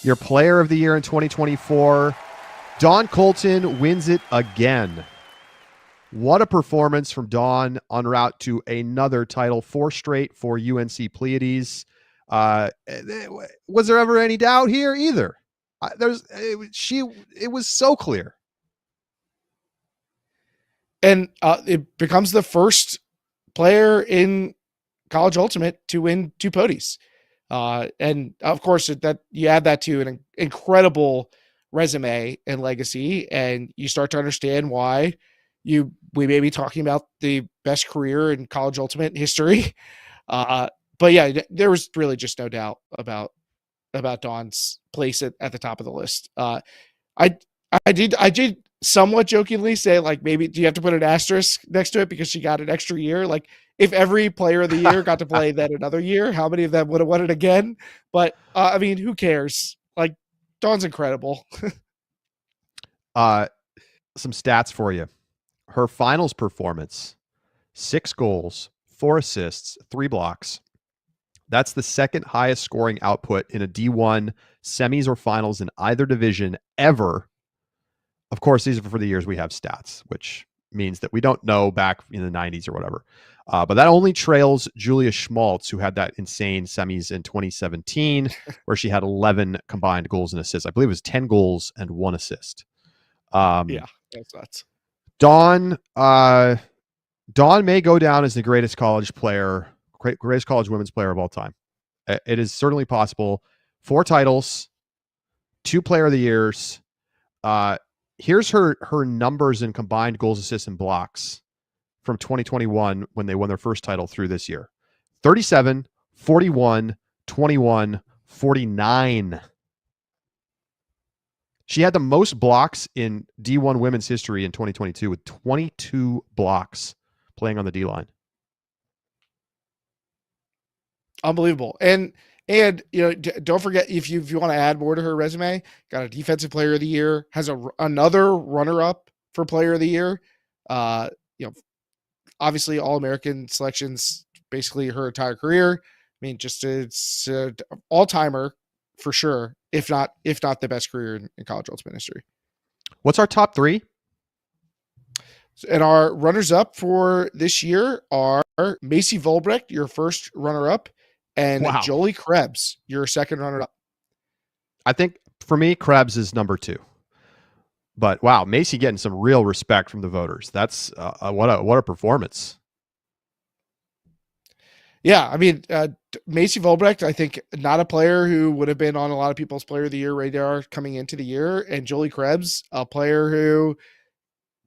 Your player of the year in 2024, Dawn Colton wins it again. What a performance from Dawn en route to another title, 4 straight for UNC Pleiades. Was there ever any doubt here either? It was so clear. And it becomes the first player in College Ultimate to win 2 POTYs. And of course, that you add that to an incredible resume and legacy, and you start to understand why we may be talking about the best career in College Ultimate history. But yeah, there was really just no doubt about Dawn's place at the top of the list. I did somewhat jokingly say, like, maybe do you have to put an asterisk next to it because she got an extra year? Like, if every player of the year got to play then another year, how many of them would have won it again? But I mean, who cares? Like, Dawn's incredible. Some stats for you. Her finals performance, 6 goals, 4 assists, 3 blocks. That's the second highest scoring output in a D1 semis or finals in either division ever. Of course, these are for the years we have stats, which means that we don't know back in the 90s or whatever. But that only trails Julia Schmaltz, who had that insane semis in 2017, where she had 11 combined goals and assists. I believe it was 10 goals and 1 assist. Yeah, that's nuts. Dawn may go down as the greatest college women's player of all time. It is certainly possible. 4 titles, 2 player of the years. Here's her numbers in combined goals, assists, and blocks from 2021 when they won their first title through this year. 37, 41, 21, 49. She had the most blocks in D1 women's history in 2022 with 22 blocks playing on the D line. Unbelievable. And you know, don't forget, if you want to add more to her resume, got a defensive player of the year, has another runner-up for player of the year. You know, obviously All-American selections basically her entire career. I mean, just it's all-timer for sure, if not the best career in College Ultimate history. What's our top 3? And our runners-up for this year are Macy Volbrecht, your first runner-up, and wow. Jolie Krebs, your second runner-up. I think for me, Krebs is number 2. But wow, Macy getting some real respect from the voters. That's what a performance. Yeah, I mean, Macy Volbrecht, I think not a player who would have been on a lot of people's player of the year radar coming into the year, and Jolie Krebs, a player who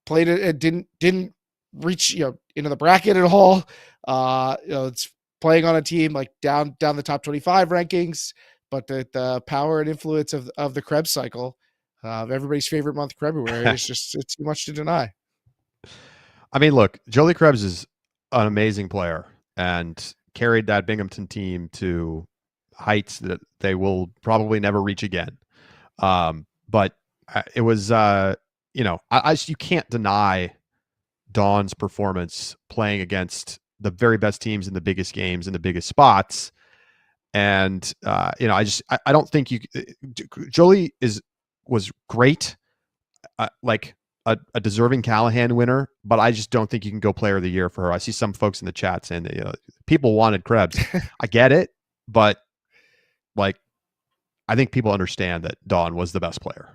played it, didn't reach into the bracket at all. It's playing on a team like down the top 25 rankings, but the power and influence of the Krebs cycle, everybody's favorite month, February, it's too much to deny. I mean, look, Jolie Krebs is an amazing player and carried that Binghamton team to heights that they will probably never reach again. But it was, you can't deny Dawn's performance playing against the very best teams in the biggest games in the biggest spots. And, I don't think Jolie was great, like a deserving Callahan winner, but I just don't think you can go player of the year for her. I see some folks in the chat saying that people wanted Krebs. I get it, but like, I think people understand that Dawn was the best player.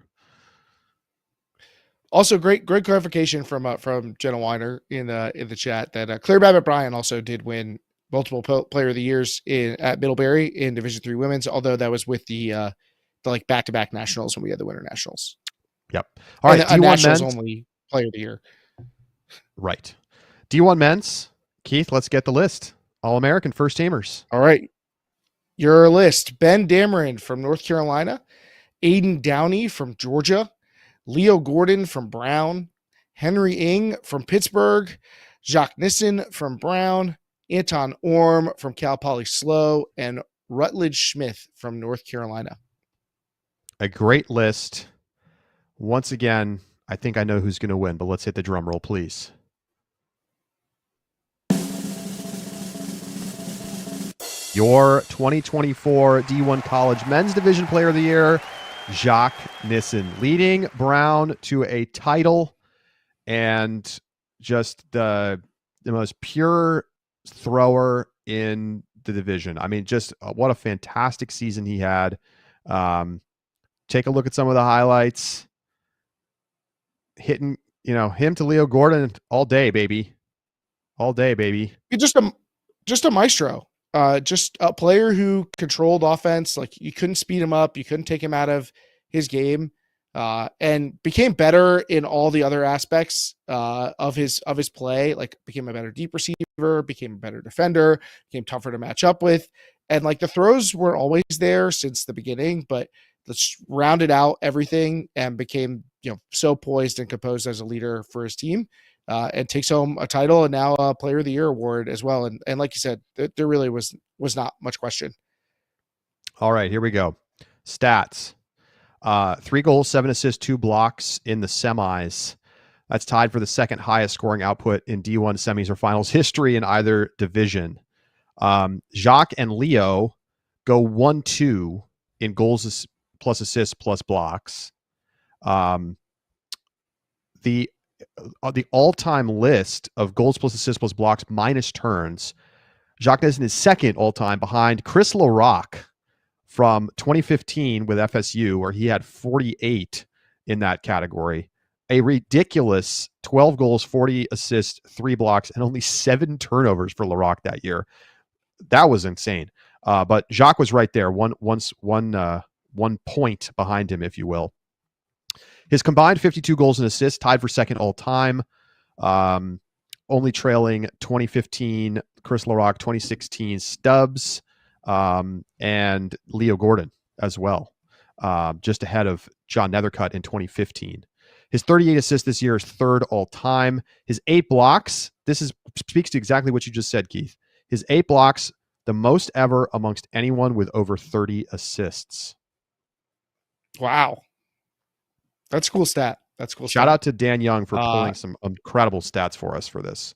Also, great clarification from Jenna Weiner in the chat that Claire Babbitt Bryan also did win multiple player of the years at Middlebury in Division III women's, although that was with the like back-to-back nationals when we had the Winter Nationals. Yep. All right. D1 nationals men's only player of the year. Right. D1 men's. Keith, let's get the list. All-American first teamers. All right. Your list: Ben Dameron from North Carolina, Aiden Downey from Georgia, Leo Gordon from Brown, Henry Ing from Pittsburgh, Jacques Nissen from Brown, Anton Orm from Cal Poly SLO, and Rutledge Smith from North Carolina. A great list. Once again, I think I know who's going to win, but let's hit the drum roll, please. Your 2024 D1 College Men's Division Player of the Year, Jacques Nissen, leading Brown to a title and just the most pure thrower in the division. I mean, just what a fantastic season he had. Take a look at some of the highlights. Hitting, him to Leo Gordon all day, baby. All day, baby. Just a maestro. Just a player who controlled offense. Like, you couldn't speed him up. You couldn't take him out of his game, and became better in all the other aspects of his play. Like, became a better deep receiver, became a better defender, became tougher to match up with. And like, the throws were always there since the beginning, but let's rounded out everything and became, so poised and composed as a leader for his team. And takes home a title and now a Player of the Year award as well. And like you said, there really was not much question. All right, here we go. Stats: 3 goals, 7 assists, 2 blocks in the semis. That's tied for the second highest scoring output in D1 semis or finals history in either division. Jacques and Leo go 1-2 in goals plus assists plus blocks. The all-time list of goals plus assists plus blocks minus turns, Jacques Nissen is second all-time behind Chris LaRocque from 2015 with FSU, where he had 48 in that category. A ridiculous 12 goals, 40 assists, 3 blocks, and only 7 turnovers for LaRocque that year. That was insane. But Jacques was right there, one point behind him, if you will. His combined 52 goals and assists tied for second all time, only trailing 2015 Chris LaRocque, 2016 Stubbs, and Leo Gordon as well, just ahead of John Nethercutt in 2015. His 38 assists this year is third all time. His 8 blocks, speaks to exactly what you just said, Keith. His 8 blocks, the most ever amongst anyone with over 30 assists. Wow. That's a cool stat. Shout out to Dan Young for pulling some incredible stats for us for this.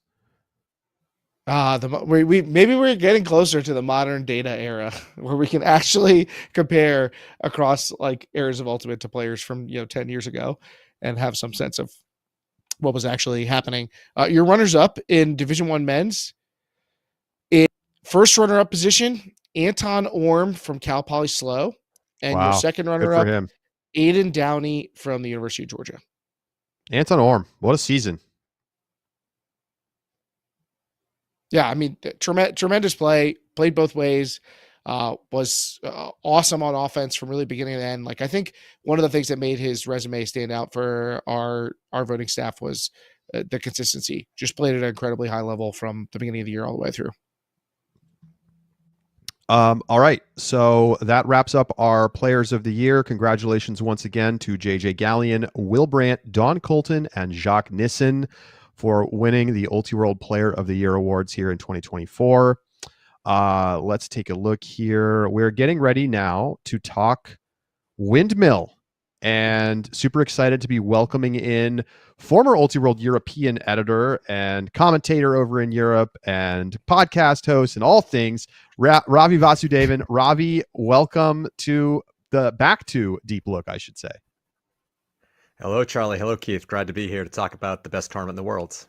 Maybe we're getting closer to the modern data era where we can actually compare across like eras of Ultimate to players from 10 years ago and have some sense of what was actually happening. Your runners up in Division 1 men's, in first runner up position, Anton Orm from Cal Poly SLO, and your second runner up, Aiden Downey from the University of Georgia. Anton Orm, what a season. Yeah, I mean, tremendous play, played both ways, was awesome on offense from really beginning to end. Like, I think one of the things that made his resume stand out for our voting staff was the consistency. Just played at an incredibly high level from the beginning of the year all the way through. All right, so that wraps up our Players of the Year. Congratulations once again to JJ Gallion, Will Brandt, Don Colton, and Jacques Nissen for winning the Ultiworld Player of the Year awards here in 2024. Let's take a look here. We're getting ready now to talk Windmill, and super excited to be welcoming in former Ultiworld European editor and commentator over in Europe and podcast host and all things, Ravi Vasudevan. Ravi, welcome to back to Deep Look, I should say. Hello, Charlie. Hello, Keith. Glad to be here to talk about the best tournament in the world.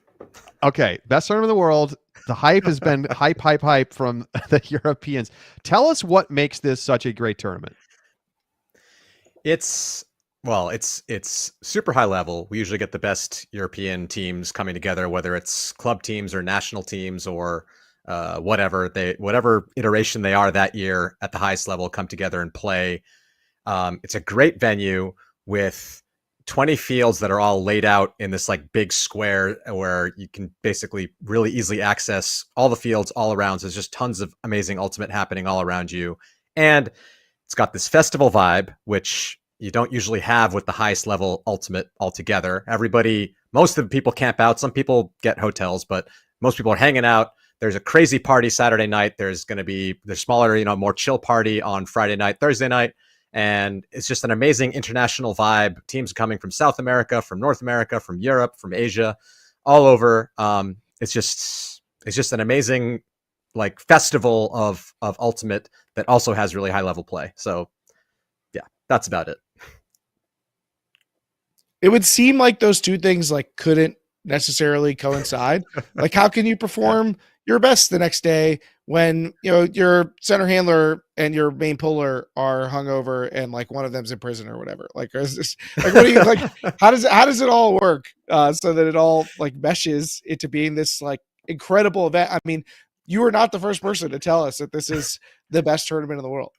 Okay, best tournament in the world. The hype has been hype from the Europeans. Tell us what makes this such a great tournament. It's super high level. We usually get the best European teams coming together, whether it's club teams or national teams or whatever iteration they are that year at the highest level, come together and play. It's a great venue with 20 fields that are all laid out in this like big square where you can basically really easily access all the fields all around. So there's just tons of amazing Ultimate happening all around you. And it's got this festival vibe, which you don't usually have with the highest level Ultimate altogether. Most of the people camp out. Some people get hotels, but most people are hanging out. There's a crazy party Saturday night. There's smaller, more chill party on Friday night, Thursday night. And it's just an amazing international vibe. Teams coming from South America, from North America, from Europe, from Asia, all over. It's just an amazing like festival of Ultimate that also has really high level play. So yeah, that's about it. It would seem like those two things like couldn't necessarily coincide. Like, how can you perform your best the next day when, you know, your center handler and your main puller are hungover and like one of them's in prison or whatever? Like, is this, like, what do you like? How does it all work so that it all like meshes into being this like incredible event? I mean, you are not the first person to tell us that this is the best tournament in the world.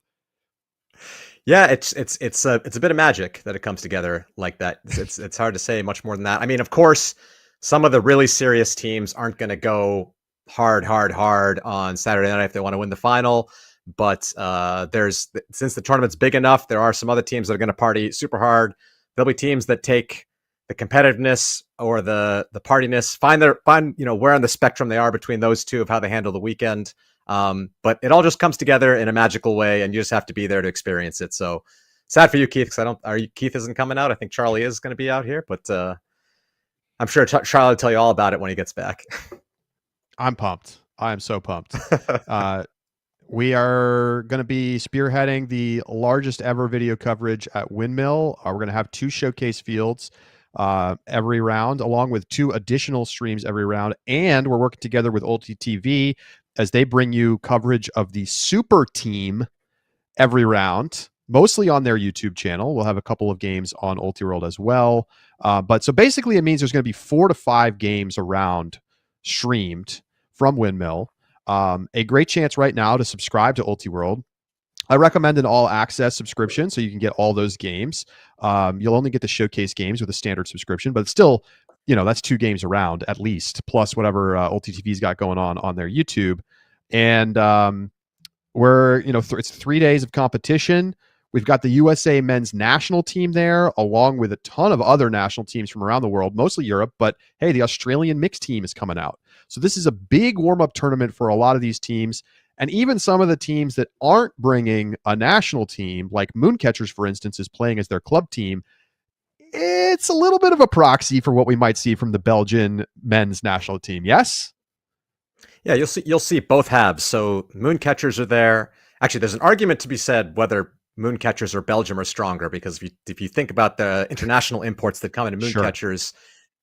Yeah, it's a bit of magic that it comes together like that. It's hard to say much more than that. I mean, of course, some of the really serious teams aren't going to go hard on Saturday night if they want to win the final. But since the tournament's big enough, there are some other teams that are going to party super hard. There'll be teams that take the competitiveness or the partiness, find where on the spectrum they are between those two of how they handle the weekend. But it all just comes together in a magical way, and you just have to be there to experience it. So sad for you, Keith, because Keith isn't coming out. I think Charlie is going to be out here, but I'm sure Charlie will tell you all about it when he gets back. I'm pumped. I am so pumped. We are going to be spearheading the largest ever video coverage at Windmill. We're going to have 2 showcase fields every round, along with 2 additional streams every round. And we're working together with Ulti TV as they bring you coverage of the super team every round, mostly on their YouTube channel. We'll have a couple of games on Ulti World as well. But so basically it means there's going to be 4 to 5 games around streamed from Windmill. A great chance right now to subscribe to Ulti World. I recommend an all access subscription so you can get all those games. You'll only get the showcase games with a standard subscription, but it's still, that's 2 games around at least, plus whatever Ulti TV's got going on their YouTube. And it's 3 days of competition. We've got the USA men's national team there, along with a ton of other national teams from around the world, mostly Europe. But hey, the Australian mixed team is coming out. So this is a big warm-up tournament for a lot of these teams. And even some of the teams that aren't bringing a national team, like Mooncatchers, for instance, is playing as their club team. It's a little bit of a proxy for what we might see from the Belgian men's national team. Yes? Yeah, you'll see both halves. So Mooncatchers are there. Actually, there's an argument to be said whether Mooncatchers or Belgium are stronger, because if you think about the international imports that come into Mooncatchers,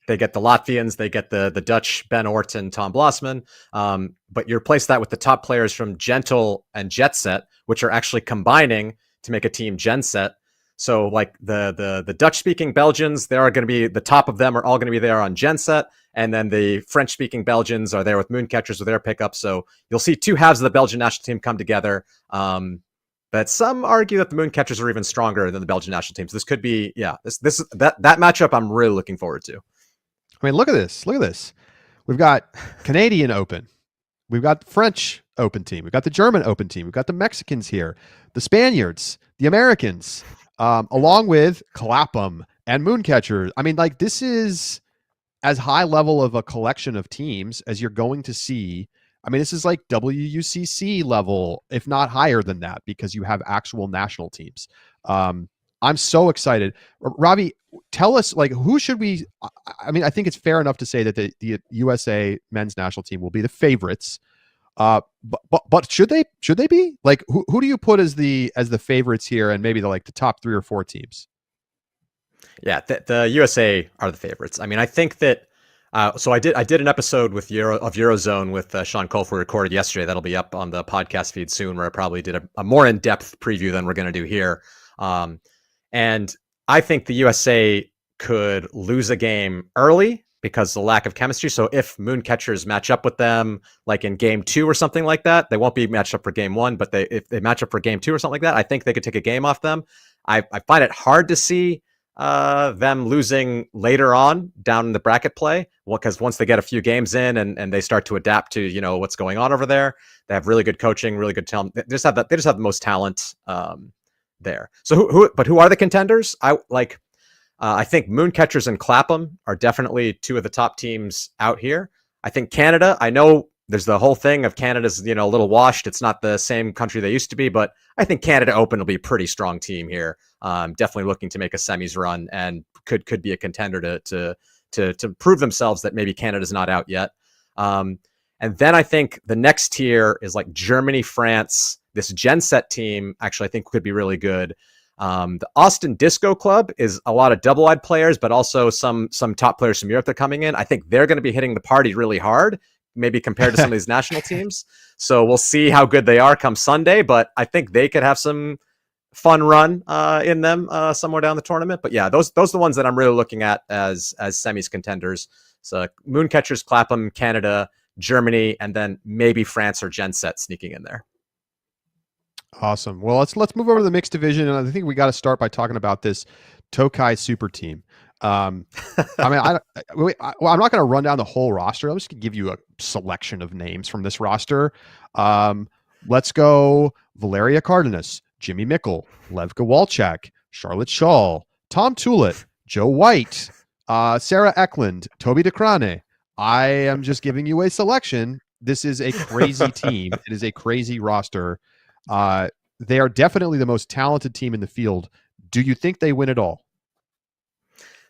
they get the Latvians, they get the Dutch Ben Oort and Tom Blossman, but you replace that with the top players from Gentle and Jet Set, which are actually combining to make a team Gen Set. So like the Dutch-speaking Belgians, they are going to be, the top of them are all going to be there on Gen Set, and then the French-speaking Belgians are there with Mooncatchers with their pickup. So you'll see 2 halves of the Belgian national team come together. But some argue that the Mooncatchers are even stronger than the Belgian national teams. This could be, that matchup I'm really looking forward to. I mean, look at this. We've got Canadian Open. We've got the French Open team. We've got the German Open team. We've got the Mexicans here, the Spaniards, the Americans, along with Clapham and Mooncatchers. I mean, like, this is as high level of a collection of teams as you're going to see. I mean, this is like WUCC level, if not higher than that, because you have actual national teams. I'm so excited. Ravi, tell us, like, who should we... I mean, I think it's fair enough to say that the USA men's national team will be the favorites. But should they be? Like, who do you put as the favorites here, and maybe the top 3 or 4 teams? Yeah, the USA are the favorites. I mean, I think that so I did an episode with Eurozone with Sean Colfer, recorded yesterday. That'll be up on the podcast feed soon, where I probably did a more in-depth preview than we're going to do here. And I think the USA could lose a game early because of the lack of chemistry. So if Mooncatchers match up with them, like in game 2 or something like that, they won't be matched up for game 1, but if they match up for game 2 or something like that, I think they could take a game off them. I find it hard to see them losing later on down in the bracket play. Well, because once they get a few games in and they start to adapt to what's going on over there, they have really good coaching, really good talent. They just have the most talent there. So who are the contenders? I think Mooncatchers and Clapham are definitely 2 of the top teams out here. I think Canada, I know there's the whole thing of Canada's, a little washed. It's not the same country they used to be, but I think Canada Open will be a pretty strong team here. Definitely looking to make a semis run, and could be a contender to prove themselves that maybe Canada's not out yet. And And then I think the next tier is like Germany, France. This Gen Set team actually I think could be really good. The Austin Disco Club is a lot of double-eyed players, but also some top players from Europe that are coming in. I think they're going to be hitting the party really hard, maybe compared to some of these national teams. So we'll see how good they are come Sunday, but I think they could have some fun run in them somewhere down the tournament. But yeah, those are the ones that I'm really looking at as semis contenders. So Mooncatchers, Clapham, Canada, Germany, and then maybe France or Gen Set sneaking in there. Awesome. Well, let's move over to the mixed division, and I think we got to start by talking about this Tokai super team. I mean, I'm not going to run down the whole roster. I'm just going to give you a selection of names from this roster. Let's go: Valeria Cardenas, Jimmy Mickle, Levka Walchak, Charlotte Shaw, Tom Tullett, Joe White, Sarah Eklund, Toby DeCrane. I am just giving you a selection. This is a crazy team. It is a crazy roster. They are definitely the most talented team in the field. Do you think they win it all?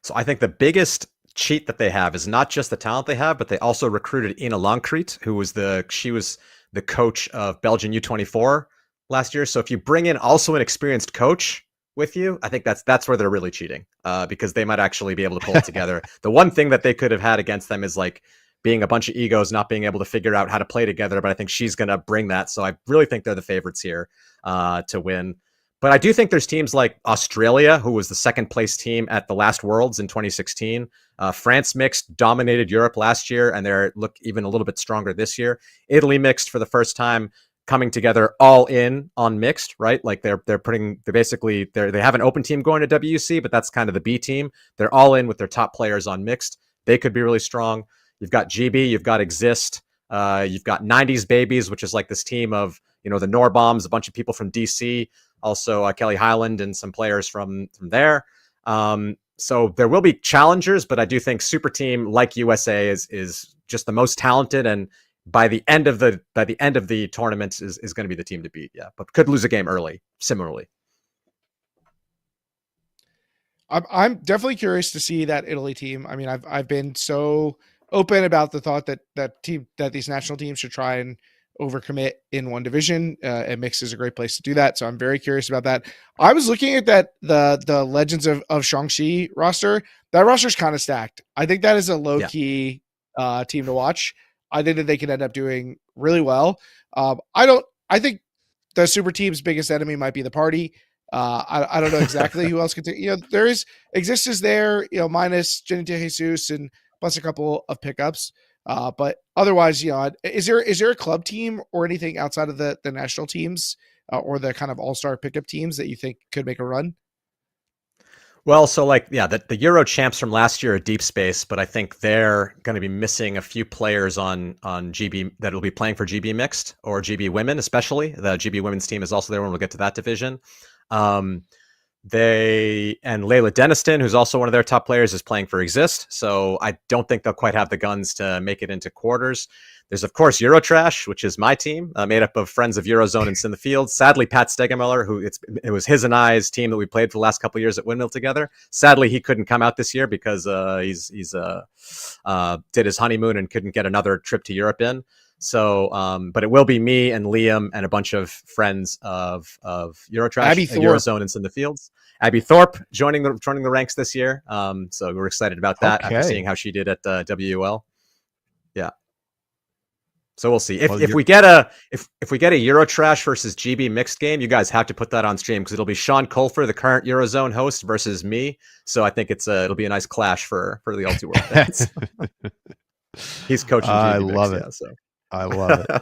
So I think the biggest cheat that they have is not just the talent they have, but they also recruited Ina Longcreet, she was the coach of Belgian U24 last year. So if you bring in also an experienced coach with you, I think that's where they're really cheating, because they might actually be able to pull it together. The one thing that they could have had against them is like being a bunch of egos, not being able to figure out how to play together. But I think she's going to bring that. So I really think they're the favorites here to win. But I do think there's teams like Australia, who was the second place team at the last Worlds in 2016. France mixed dominated Europe last year, and they look even a little bit stronger this year. Italy mixed for the first time, coming together all in on mixed, right? Like they have an open team going to WC, but that's kind of the B team. They're all in with their top players on mixed. They could be really strong. You've got GB, you've got Exist, you've got 90s Babies, which is like this team of, the Norbombs, a bunch of people from DC, also Kelly Highland and some players from there. So there will be challengers, but I do think super team like USA is just the most talented, and by the end of the tournament is going to be the team to beat. Yeah, but could lose a game early. Similarly, I'm definitely curious to see that Italy team. I mean, I've been so open about the thought that these national teams should try and overcommit in one division, and mixed is a great place to do that. So I'm very curious about that. I was looking at the Legends of Shaanxi roster. That roster's kind of stacked. I think that is a low key team to watch. I think that they can end up doing really well. I think the super team's biggest enemy might be the party. I don't know exactly who else can take, there is Exist is there, minus Jenny De Jesus and plus a couple of pickups. But otherwise, is there a club team or anything outside of the national teams or the kind of all-star pickup teams that you think could make a run? Well, so the Euro champs from last year are Deep Space, but I think they're going to be missing a few players on GB that will be playing for GB Mixed or GB Women, especially. The GB Women's team is also there when we'll get to that division. Layla Deniston, who's also one of their top players, is playing for Exist. So I don't think they'll quite have the guns to make it into quarters. There's, of course, Eurotrash, which is my team, made up of friends of Eurozone and in the field. Sadly, Pat Stegemuller, it was his and I's team that we played for the last couple of years at Windmill together. Sadly, he couldn't come out this year because he's did his honeymoon and couldn't get another trip to Europe in. So, but it will be me and Liam and a bunch of friends of Eurotrash, Eurozone and in the fields. Abby Thorpe joining the ranks this year. So we're excited about that after seeing how she did at WUL. Yeah. So we'll see if we get a Eurotrash versus GB mixed game. You guys have to put that on stream because it'll be Sean Colfer, the current Eurozone host, versus me. So I think it'll be a nice clash for the Ulti World fans. He's coaching. I GB love mixed, it. Yeah, so. I love it.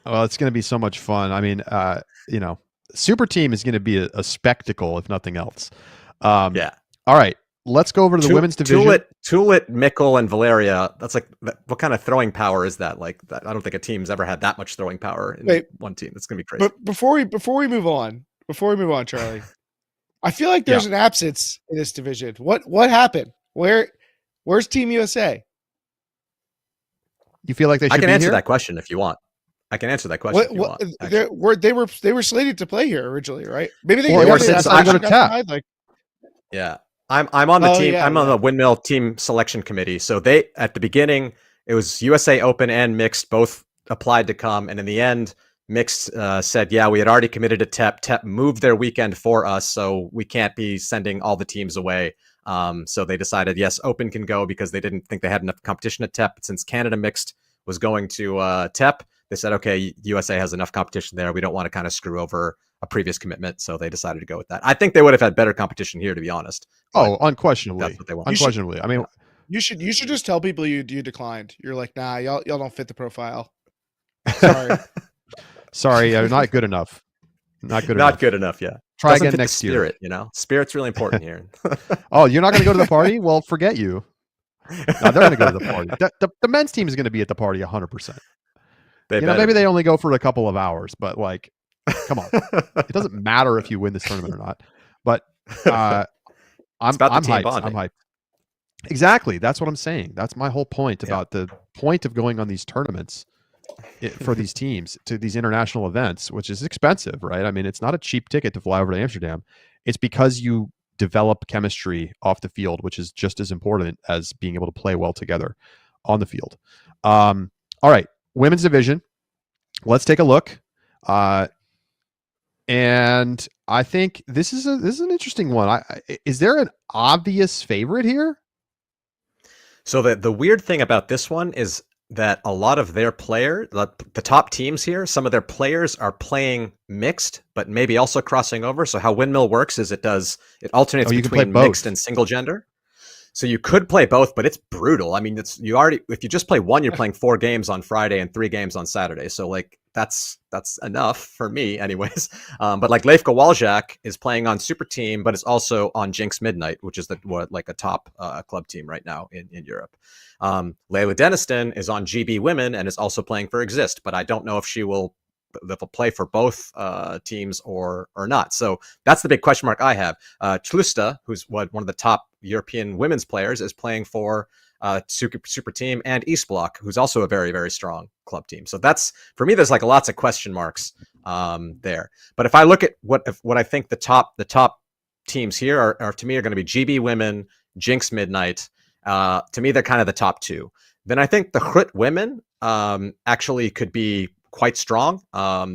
Well, it's going to be so much fun. I mean, super team is going to be a spectacle, if nothing else. Yeah. All right. Let's go over to the women's division. Tullett, Mickle, and Valeria. That's like, what kind of throwing power is that? Like, that, I don't think a team's ever had that much throwing power in one team. It's going to be crazy. But before we move on, Charlie, I feel like there's an absence in this division. What happened? Where's Team USA? You feel like they should I can be answer here? that question if you want. I can answer that question if you want. They were slated to play here originally, right? Maybe they were since I go to TAP. Yeah. I'm on the team. I'm on the Windmill team selection committee. So at the beginning, it was USA Open and mixed both applied to come, and in the end, mixed said, yeah, we had already committed to TEP. TEP moved their weekend for us, so we can't be sending all the teams away. So they decided, yes, Open can go because they didn't think they had enough competition at TEP. But since Canada mixed was going to TEP, they said, okay, USA has enough competition there. We don't want to kind of screw over a previous commitment, so they decided to go with that. I think they would have had better competition here, to be honest. Oh, unquestionably. That's what they want. Unquestionably. I mean, you should just tell people you declined. You're like, nah, y'all don't fit the profile. Sorry. Sorry, not good enough. Not good Not enough. good enough, yeah. Try Doesn't again fit the next spirit, year. Spirit's really important here. Oh, you're not going to go to the party? Well, forget you. No, they're going to go to the party. The men's team is going to be at the party 100%. Maybe they only go for a couple of hours, but like, come on. It doesn't matter if you win this tournament or not. But I'm hyped. I'm hyped. Exactly. That's what I'm saying. That's my whole point about the point of going on these tournaments for these teams to these international events, which is expensive, right? I mean, it's not a cheap ticket to fly over to Amsterdam. It's because you develop chemistry off the field, which is just as important as being able to play well together on the field. All right, women's division. Let's take a look. And I think this is an interesting one. Is there an obvious favorite here? So the weird thing about this one is that a lot of their players, the top teams here, some of their players are playing mixed, but maybe also crossing over. So how Windmill works is it alternates between mixed and single gender. So you could play both, but it's brutal. I mean, if you just play one, you're playing 4 games on Friday and 3 games on Saturday. So like that's enough for me anyways. But like Leifka Waljak is playing on Super Team, but it's also on Jinx Midnight, which is like a top club team right now in Europe. Layla Deniston is on GB Women and is also playing for Exist, but I don't know if she will play for both teams or not. So that's the big question mark I have. Tlusta, who's one of the top European women's players, is playing for Super Team, and East Block, who's also a very, very strong club team. So that's, for me, there's like lots of question marks there. But if I look at what I think the top teams here are to me are going to be GB Women, Jinx Midnight. To me, they're kind of the top 2. Then I think the Hrut women actually could be quite strong.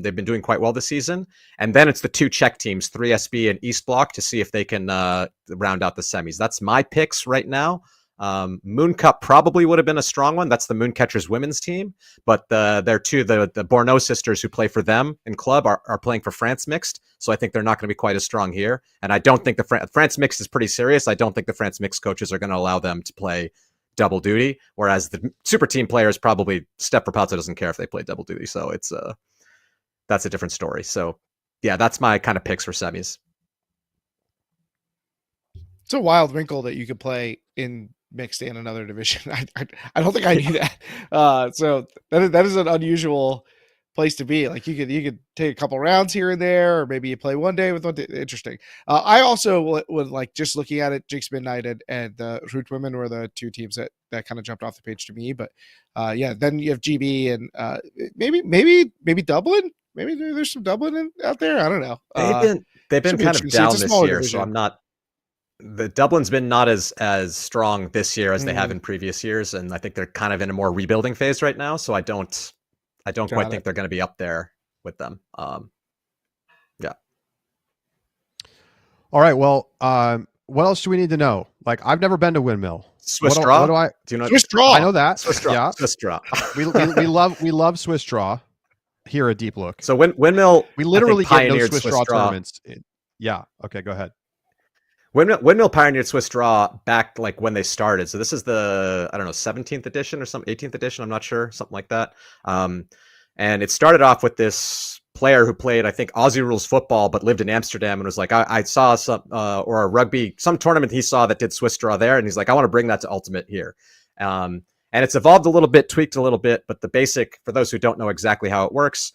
They've been doing quite well this season. And then it's the 2 Czech teams, 3SB and East Block, to see if they can round out the semis. That's my picks right now. Moon Cup probably would have been a strong one. That's the Mooncatchers women's team. But the Borneau sisters who play for them in club are playing for France mixed. So I think they're not going to be quite as strong here. And I don't think the France mixed is pretty serious. I don't think the France mixed coaches are going to allow them to play double duty, whereas the Super Team players probably, Steph Rapazza doesn't care if they play double duty. So it's that's a different story. So yeah, that's my kind of picks for semis. It's a wild wrinkle that you could play in mixed and another division. I don't think I knew that. So that is an unusual place to be. Like you could take a couple rounds here and there, or maybe you play one day with one day. Interesting. I also would like, just looking at it, Jinx Midnight and the Hrut women were the 2 teams that kind of jumped off the page to me. But then you have GB and maybe Dublin. Maybe there's some Dublin out there. I don't know. They've been kind of down this year, so I'm not. The Dublin's been not as strong this year as they have in previous years, and I think they're kind of in a more rebuilding phase right now. So I don't quite think they're going to be up there with them. Yeah. All right. Well, what else do we need to know? Like, I've never been to Windmill. Swiss Draw. Do you know? Swiss Draw. I know that. Swiss Draw. Yeah. Swiss Draw. we love Swiss Draw here at Deep Look. So Windmill, we literally get no Swiss Draw tournaments. Yeah. Okay. Go ahead. Windmill pioneered Swiss Draw back like when they started. So this is the 17th edition or some 18th edition. I'm not sure, something like that. And it started off with this player who played, I think, Aussie rules football, but lived in Amsterdam, and was like, I saw some or a rugby, some tournament he saw that did Swiss Draw there, and he's like, I want to bring that to Ultimate here. And it's evolved a little bit, tweaked a little bit, but the basic, for those who don't know exactly how it works,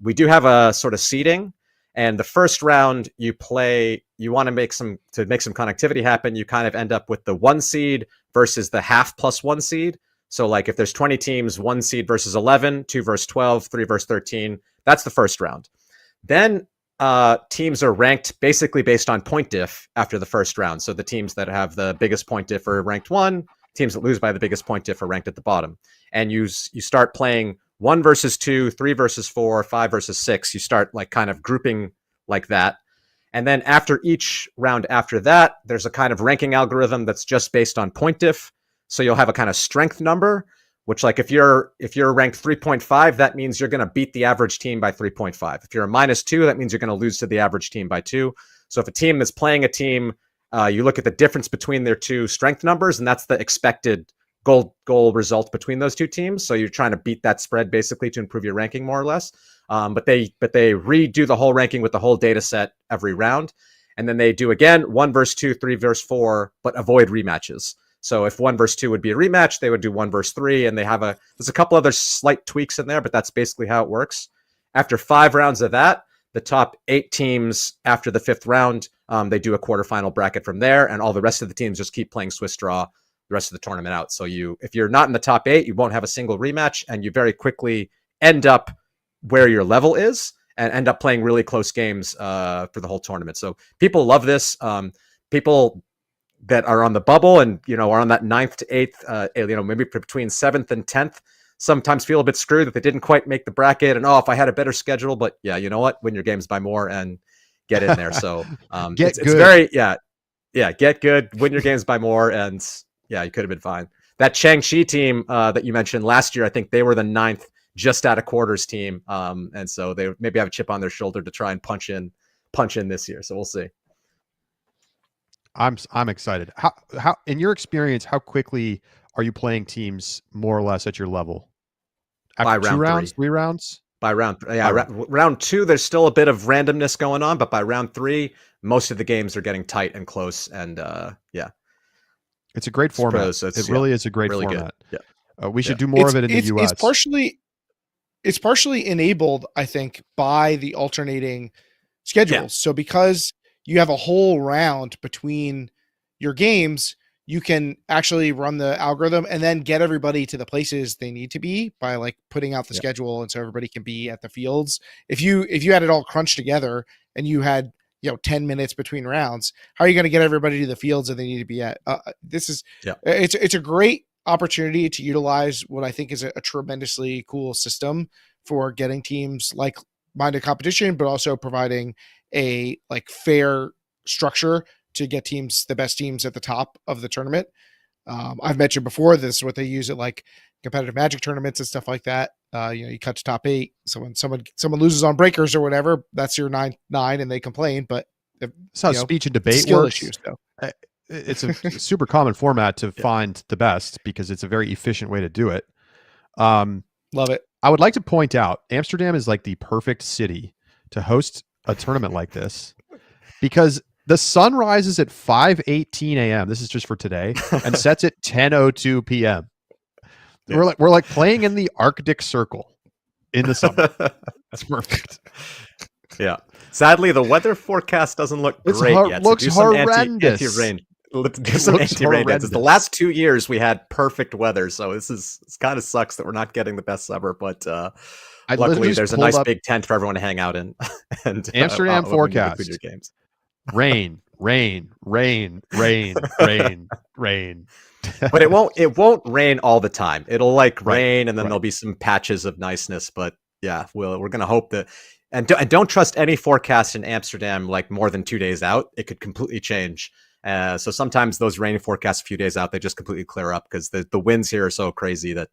we do have a sort of seeding. And the first round you play, you want to make some connectivity happen. You kind of end up with the 1 seed versus the half plus 1 seed. So like if there's 20 teams, 1 seed versus 11, 2 versus 12, 3 versus 13. That's the first round. Then teams are ranked basically based on point diff after the first round. So the teams that have the biggest point diff are ranked 1. teams that lose by the biggest point diff are ranked at the bottom. And you start playing 1 versus 2, 3 versus 4, 5 versus 6. You start like kind of grouping like that. And then after each round after that, there's a kind of ranking algorithm that's just based on point diff. So you'll have a kind of strength number, which like if you're ranked 3.5, that means you're going to beat the average team by 3.5. If you're a -2, that means you're going to lose to the average team by 2. So if a team is playing a team, you look at the difference between their two strength numbers, and that's the expected goal result between those two teams. So you're trying to beat that spread basically to improve your ranking more or less. But they redo the whole ranking with the whole data set every round. And then they do again 1 versus 2, 3 versus 4, but avoid rematches. So if 1 versus 2 would be a rematch, they would do 1 versus 3. And there's a couple other slight tweaks in there, but that's basically how it works. After 5 rounds of that, the top 8 teams after the 5th round, they do a quarterfinal bracket from there. And all the rest of the teams just keep playing Swiss draw the rest of the tournament out. So if you're not in the top 8, you won't have a single rematch, and you very quickly end up where your level is and end up playing really close games for the whole tournament. So people love this. People that are on the bubble and, are on that 9th to 8th, maybe between 7th and 10th, sometimes feel a bit screwed that they didn't quite make the bracket. And, if I had a better schedule, but yeah, you know what? Win your games by more and get in there. So it's very, get good, win your games by more. And yeah, you could have been fine. That Changxi team that you mentioned last year, I think they were the 9th just out of quarters team. And so they maybe have a chip on their shoulder to try and punch in this year. So we'll see. I'm excited. How in your experience, how quickly are you playing teams more or less at your level? After by round 2 rounds, 3. 3 rounds? By round 3. Yeah, round 2, there's still a bit of randomness going on, but by round 3, most of the games are getting tight and close. And yeah. It's a great format. It really is a great really format. Good. Yeah. We should do more of it in the US. It's partially enabled, I think, by the alternating schedules. Yeah. So because you have a whole round between your games, you can actually run the algorithm and then get everybody to the places they need to be by like putting out the schedule, and so everybody can be at the fields. If you had it all crunched together and you had 10 minutes between rounds, how are you going to get everybody to the fields that they need to be at? It's a great opportunity to utilize what I think is a tremendously cool system for getting teams like minded competition, but also providing a like fair structure to get the best teams at the top of the tournament. I've mentioned before, this is what they use at like competitive Magic tournaments and stuff like that. You cut to top 8. Someone loses on breakers or whatever. That's your 9-9, and they complain. But that's how speech and debate works. Issues, though. It's a super common format to find the best because it's a very efficient way to do it. Love it. I would like to point out Amsterdam is like the perfect city to host a tournament like this because the sun rises at 5:18 a.m. This is just for today, and sets at 10:02 p.m. Yeah. We're like playing in the Arctic Circle in the summer. That's perfect. Yeah. Sadly, the weather forecast doesn't look great yet. Looks horrendous. Do some anti-rain. The last 2 years we had perfect weather, so it kind of sucks that we're not getting the best summer. But luckily, there's a nice big tent for everyone to hang out in. And Amsterdam forecast. Games. Rain. But it won't rain all the time. It'll rain, and then there'll be some patches of niceness. But yeah, we're gonna hope that. And don't trust any forecast in Amsterdam like more than 2 days out. It could completely change. So sometimes those rain forecasts a few days out, they just completely clear up because the winds here are so crazy that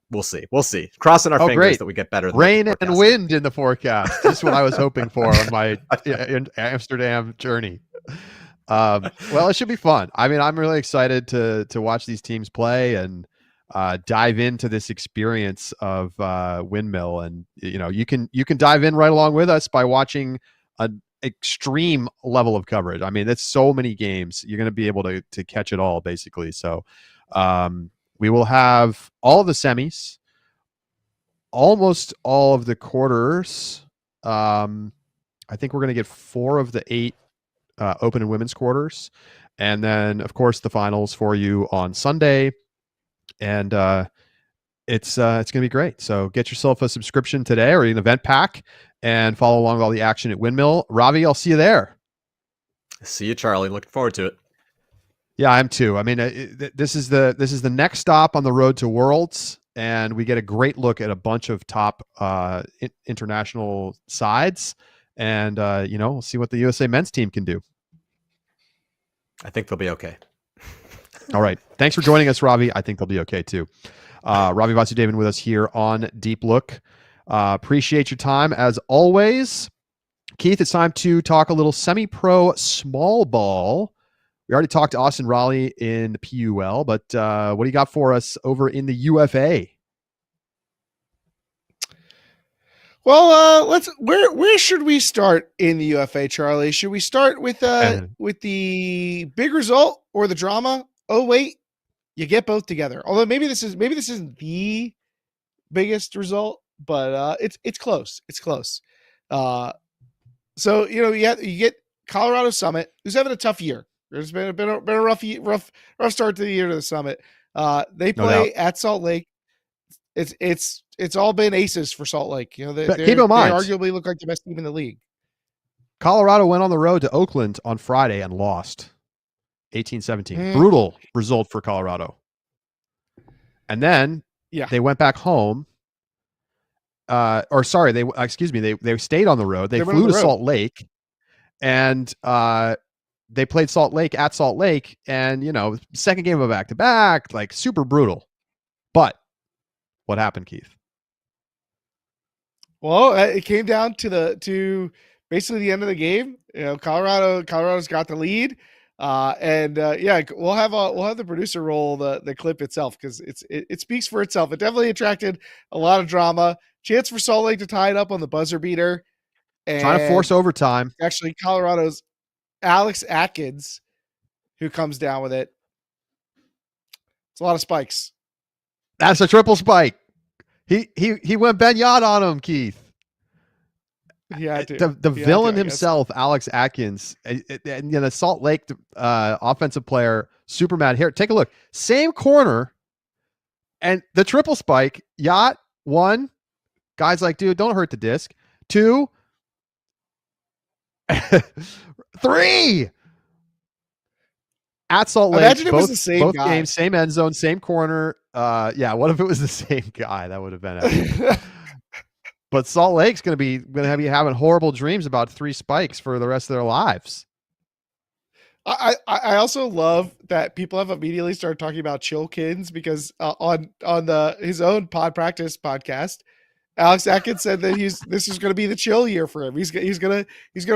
we'll see. Crossing our fingers that we get better. Rain and wind in the forecast. This is what I was hoping for on my Amsterdam journey. Well, it should be fun. I mean, I'm really excited to watch these teams play and dive into this experience of Windmill. And you can dive in right along with us by watching an extreme level of coverage. I mean, it's so many games. You're going to be able to catch it all, basically. So we will have all of the semis, almost all of the quarters. I think we're going to get 4 of the 8 open and women's quarters. And then, of course, the finals for you on Sunday. And it's going to be great. So get yourself a subscription today or an event pack and follow along with all the action at Windmill. Ravi, I'll see you there. See you, Charlie. Looking forward to it. Yeah, I am too. I mean, this is the next stop on the road to Worlds, and we get a great look at a bunch of top international sides, and we'll see what the USA men's team can do. I think they'll be okay. All right. Thanks for joining us, Ravi. I think they'll be okay too. Ravi Vasudevan with us here on Deep Look. Appreciate your time as always. Keith, it's time to talk a little semi-pro small ball. We already talked to Austin Raleigh in the PUL, but what do you got for us over in the UFA? Well, where should we start in the UFA, Charlie? Should we start with the big result or the drama? Oh wait, you get both together. Although maybe this isn't the biggest result, but it's close. It's close. So you get Colorado Summit, who's having a tough year. There's been a rough start to the year to the Summit. They play at Salt Lake. It's all been aces for Salt Lake. Keep in mind, they arguably look like the best team in the league. Colorado went on the road to Oakland on Friday and lost 18-17. Brutal result for Colorado. And then they went back home. They stayed on the road. They flew to Salt Lake, and they played Salt Lake at Salt Lake, and second game of a back-to-back, like super brutal. But what happened, Keith? Well, it came down to basically the end of the game. Colorado's got the lead, we'll have the producer roll the clip itself because it speaks for itself. It definitely attracted a lot of drama. Chance for Salt Lake to tie it up on the buzzer beater, and trying to force overtime. Actually, Colorado's Alex Atkins, who comes down with it. It's a lot of spikes. That's a triple spike. He went Ben Yard on him, Keith. Yeah, the villain himself, Alex Atkins, and the Salt Lake offensive player, super mad. Here, take a look. Same corner, and the triple spike. Yacht 1. Guys like, dude, don't hurt the disc. 2. 3. At Salt Lake, imagine it was the same both guy. Games, same end zone, same corner. What if it was the same guy? That would have been epic. But Salt Lake's going to be having horrible dreams about 3 spikes for the rest of their lives. I also love that people have immediately started talking about Chilkins because on his own Pod Practice podcast, Alex Atkins said that this is going to be the chill year for him. He's gonna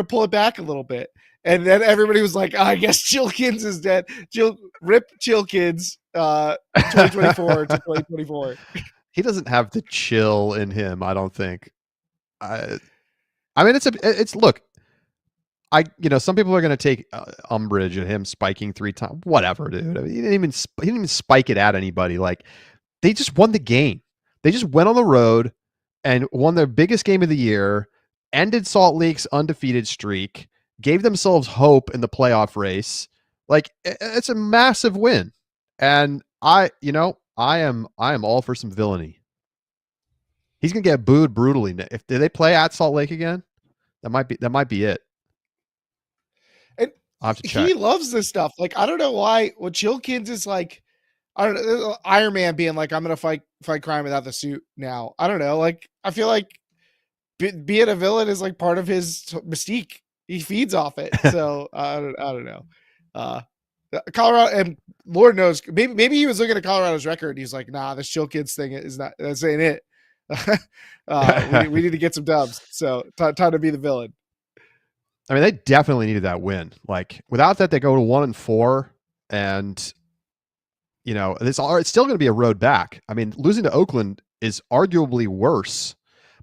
pull it back a little bit, and then everybody was like, I guess Chilkins is dead. Rip Chilkins, 2024 to 2024. He doesn't have the chill in him, I don't think. I mean, it's look. Some people are going to take umbrage at him spiking 3 times. Whatever, dude. I mean, he didn't even spike it at anybody. Like, they just won the game. They just went on the road and won their biggest game of the year, ended Salt Lake's undefeated streak, gave themselves hope in the playoff race. Like, it's a massive win. And I am all for some villainy. He's going to get booed brutally. If they play at Salt Lake again, that might be it. And I'll have to check. He loves this stuff. Like, I don't know why. Well, Chilkins is like, I don't know, Iron Man being like, I'm going to fight crime without the suit now. I don't know. Like, I feel like being a villain is like part of his mystique. He feeds off it. So I don't know. Colorado, and Lord knows, maybe he was looking at Colorado's record. And he's like, nah, this Chilkins thing that's ain't it. We need to get some dubs. So time to be the villain. I mean, they definitely needed that win. Like, without that, they go to 1-4, and it's still going to be a road back. I mean, losing to Oakland is arguably worse,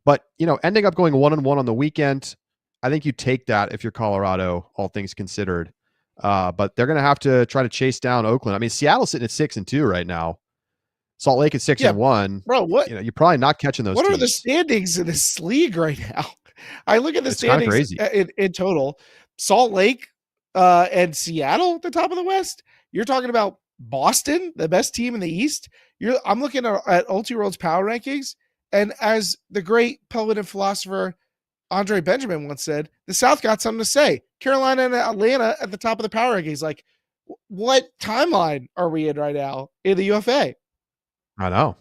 but ending up going 1-1 on the weekend, I think you take that if you're Colorado, all things considered. But they're going to have to try to chase down Oakland. I mean, Seattle's sitting at 6-2 right now. Salt Lake at 6-1. Bro, what? You're probably not catching those. What teams. are the standings in this league right now? I look at the standings in total. Salt Lake and Seattle at the top of the West. You're talking about Boston, the best team in the East. I'm looking at Ultiworld's power rankings, and as the great poet and philosopher Andre Benjamin once said, the South got something to say. Carolina and Atlanta at the top of the power rankings. Like, What timeline are we in right now in the UFA? I know.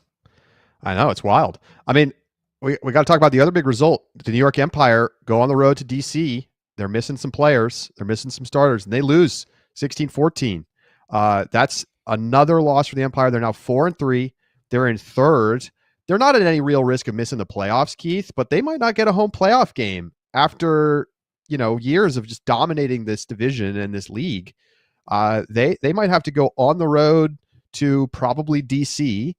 It's wild. I mean, we got to talk about the other big result. The New York Empire go on the road to DC. They're missing some players. They're missing some starters, and they lose 16-14. That's another loss for the Empire. They're now 4-3. They're in third. They're not at any real risk of missing the playoffs, Keith, but they might not get a home playoff game after, years of just dominating this division and this league. They might have to go on the road to probably DC.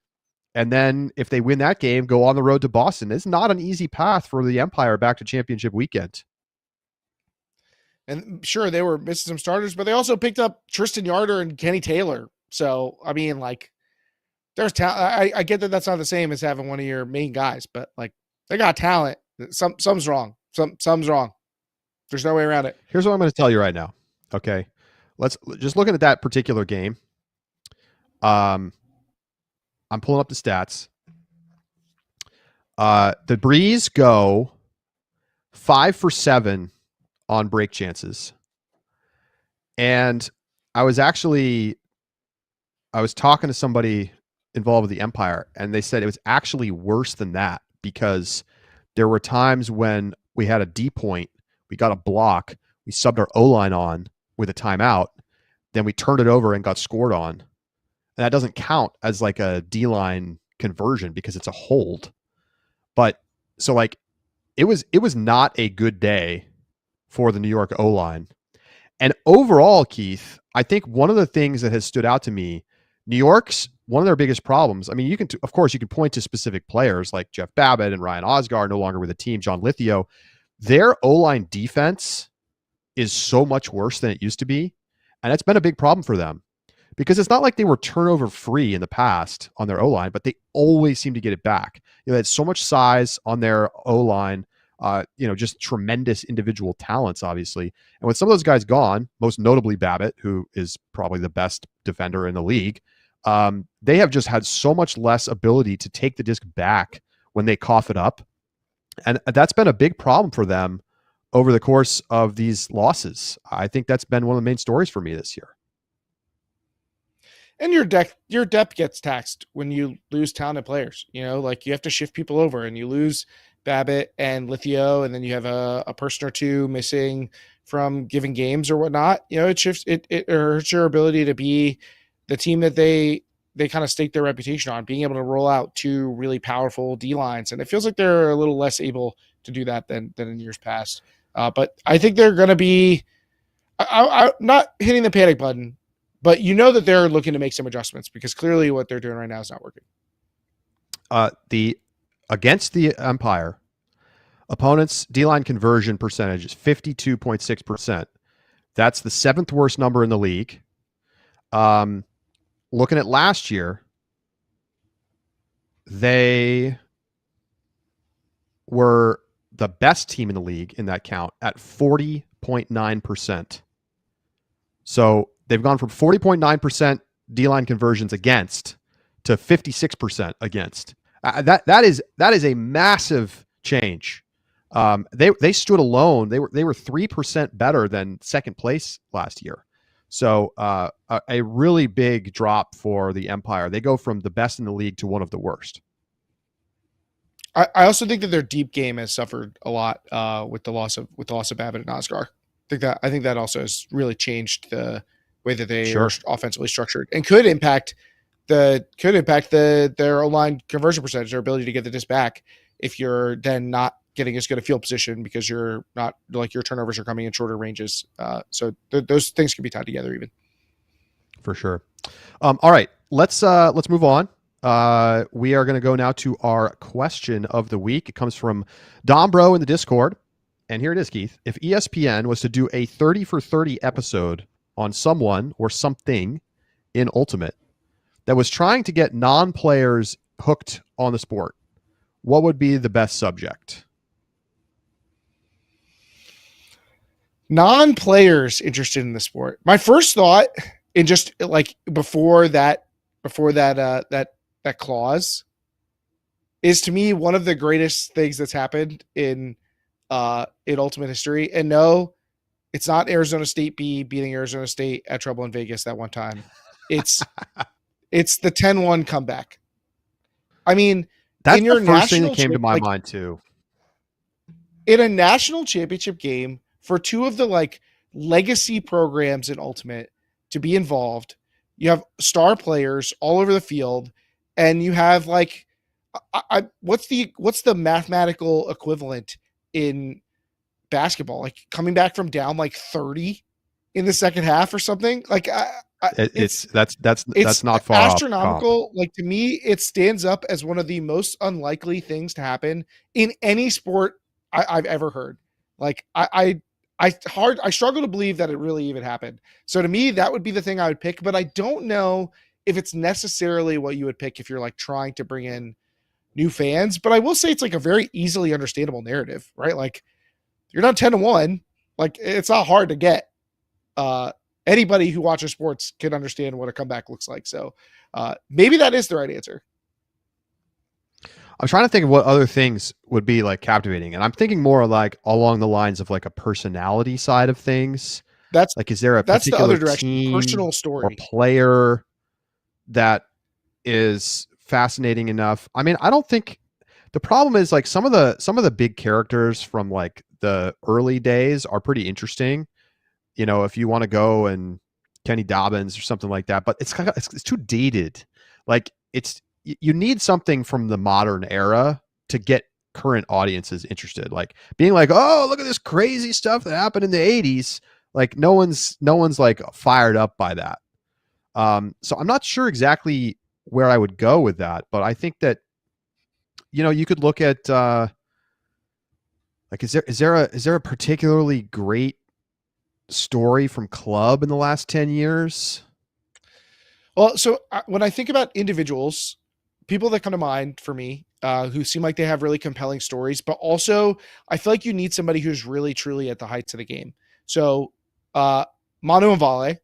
And then if they win that game, go on the road to Boston. It's not an easy path for the Empire back to championship weekend. And sure, they were missing some starters, but they also picked up Tristan Yarder and Kenny Taylor. So, I mean, like, there's talent. I get that that's not the same as having one of your main guys, but like, they got talent. Something's wrong. Something's wrong. There's no way around it. Here's what I'm going to tell you right now. Okay. Let's just looking at that particular game. I'm pulling up the stats. The Breeze go 5 for 7 on break chances. And I was talking to somebody involved with the Empire, and they said it was actually worse than that because there were times when we had a D point, we got a block, we subbed our O-line on with a timeout, then we turned it over and got scored on. And that doesn't count as like a D-line conversion because it's a hold. But so like it was not a good day for the New York O-line. And overall, Keith, I think one of the things that has stood out to me, New York's one of their biggest problems. I mean, of course, you can point to specific players like Jeff Babbitt and Ryan Osgar, no longer with the team, John Lithio. Their O-line defense is so much worse than it used to be. And it's been a big problem for them because it's not like they were turnover free in the past on their O-line, but they always seem to get it back. They had so much size on their O-line, just tremendous individual talents, obviously. And with some of those guys gone, most notably Babbitt, who is probably the best defender in the league, they have just had so much less ability to take the disc back when they cough it up. And that's been a big problem for them over the course of these losses. I think that's been one of the main stories for me this year. And your depth gets taxed when you lose talented players. Like you have to shift people over, and you lose Babbitt and Lithio, and then you have a person or two missing from giving games or whatnot. It shifts. It hurts your ability to be the team that they kind of stake their reputation on, being able to roll out two really powerful D lines, and it feels like they're a little less able to do that than in years past. But I think they're going to be I'm not hitting the panic button, but that they're looking to make some adjustments because clearly what they're doing right now is not working. Against the Empire, opponents' D-line conversion percentage is 52.6%. That's the 7th worst number in the league. Looking at last year, they were the best team in the league in that count at 40.9%. So they've gone from 40.9% D-line conversions against to 56% against. That is a massive change. They stood alone. They were 3% better than second place last year. So a really big drop for the Empire. They go from the best in the league to one of the worst. I also think that their deep game has suffered a lot with the loss of Babbitt and Oscar. I think that also has really changed the way that they are offensively structured and could impact their O-line conversion percentage, their ability to get the disc back if you're then not getting as good a field position because you're not like your turnovers are coming in shorter ranges. So those things can be tied together even. For sure. All right, let's move on. We are going to go now to our question of the week. It comes from Dombro in the Discord. And here it is, Keith. If ESPN was to do a 30 for 30 episode on someone or something in Ultimate that was trying to get non-players hooked on the sport, what would be the best subject? Non-players interested in the sport. My first thought, in just like before that clause, is to me one of the greatest things that's happened in Ultimate history. And no, It's not Arizona State B beating Arizona State at Trouble in Vegas that one time. It's the 10-1 comeback. I mean, That's in the your first thing that national came to my like mind too. in a national championship game for two of the like legacy programs in Ultimate to be involved, you have star players all over the field, and you have like, what's the mathematical equivalent in basketball? Like coming back from down like 30 in the second half or something. Like That's not far off the top. astronomical. Like to me, it stands up as one of the most unlikely things to happen in any sport I've ever heard. Like I struggle to believe that it really even happened. So to me, that would be the thing I would pick, but I don't know if it's necessarily what you would pick if you're like trying to bring in new fans. But I will say it's like a very easily understandable narrative, right? Like you're not 10-1. Like it's not hard to get. Anybody who watches sports can understand what a comeback looks like. So maybe that is the right answer. I'm trying to think of what other things would be like captivating, and I'm thinking more like along the lines of like a personality side of things. That's like, is there a that's the particular other direction. team Personal or story. player that is fascinating enough? I mean, I don't think the problem is like some of the big characters from like the early days are pretty interesting. You know, if you want to go and Kenny Dobbins or something like that, but it's too dated. Like you need something from the modern era to get current audiences interested. Like being like, oh, look at this crazy stuff that happened in the 80s. Like no one's like fired up by that. So I'm not sure exactly where I would go with that, but I think that, you know, you could look at like, is there a particularly great story from club in the last 10 years? Well, so when I think about individuals, people that come to mind for me who seem like they have really compelling stories, but also I feel like you need somebody who's really truly at the heights of the game. So Manu and Vale,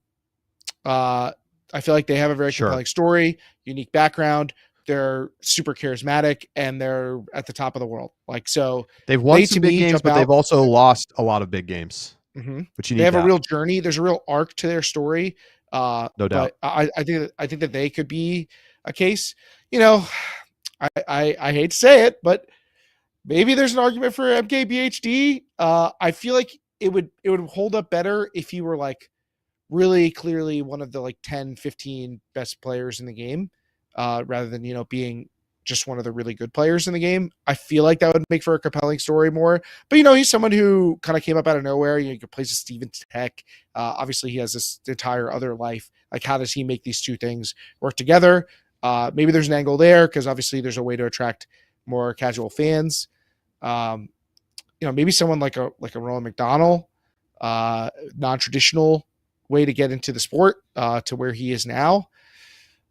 I feel like they have a very compelling story, unique background. They're super charismatic and they're at the top of the world. Like, so they've won some big games, but they've also lost a lot of big games. Mm-hmm. But you need they have a real journey. There's a real arc to their story. No doubt. But I think that they could be a case. You know, I hate to say it, but maybe there's an argument for MKBHD. I feel like it would hold up better if he were like really clearly one of the like 10, 15 best players in the game, rather than, you know, being just one of the really good players in the game. I feel like that would make for a compelling story more. But, you know, he's someone who kind of came up out of nowhere. You know, he plays a Steven Tech. Obviously, he has this entire other life. Like, how does he make these two things work together? Maybe there's an angle there because obviously there's a way to attract more casual fans. You know, maybe someone like a Roland McDonald, non-traditional way to get into the sport to where he is now.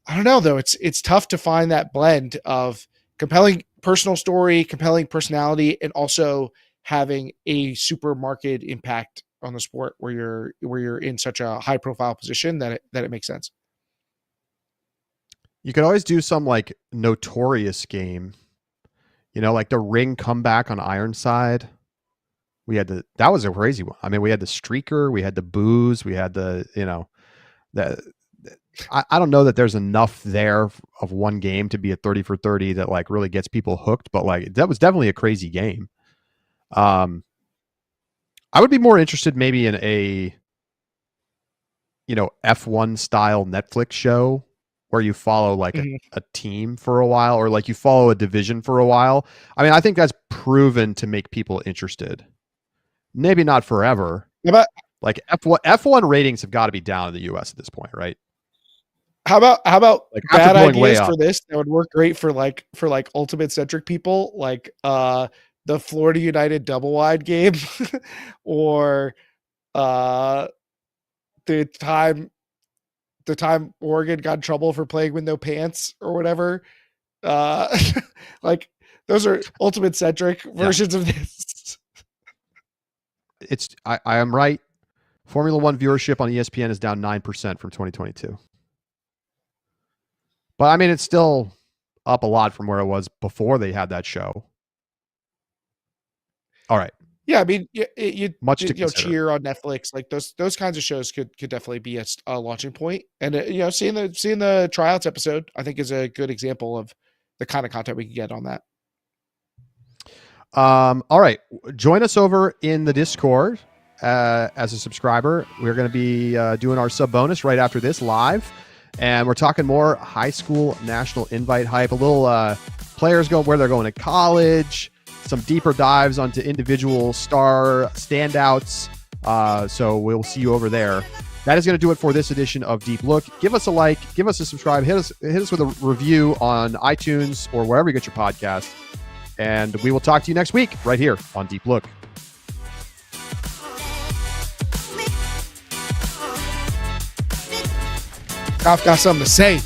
I don't know though. It's tough to find that blend of compelling personal story, compelling personality, and also having a super marked impact on the sport where you're in such a high profile position that it makes sense. You could always do some like notorious game, you know, like the Ring comeback on Ironside. That was a crazy one. I mean, we had the Streaker, we had the Booze, we had the, you know, I don't know that there's enough there of one game to be a 30 for 30 that like really gets people hooked, but like that was definitely a crazy game. I would be more interested maybe in a, you know, F1 style Netflix show where you follow like a team for a while, or like you follow a division for a while. I mean, I think that's proven to make people interested. Maybe not forever. Yeah, but like F1 ratings have got to be down in the US at this point, right? How about like bad ideas for this that would work great for like ultimate centric people, like the Florida United double wide game or the time Oregon got in trouble for playing with no pants or whatever. Like those are ultimate centric versions of this. I am right. Formula One viewership on ESPN is down 9% from 2022. But I mean, it's still up a lot from where it was before they had that show. All right. Yeah, I mean, you Much to you know, consider. Cheer on Netflix, like those kinds of shows could definitely be a launching point. And you know, seeing the tryouts episode, I think is a good example of the kind of content we can get on that. All right, join us over in the Discord as a subscriber. We're going to be doing our sub bonus right after this live, and we're talking more high school national invite hype, a little players go where they're going to college, some deeper dives onto individual star standouts. So we'll see you over there. That is going to do it for this edition of Deep Look. Give us a like, give us a subscribe, hit us with a review on iTunes or wherever you get your podcast. And we will talk to you next week right here on Deep Look. I've got something to say.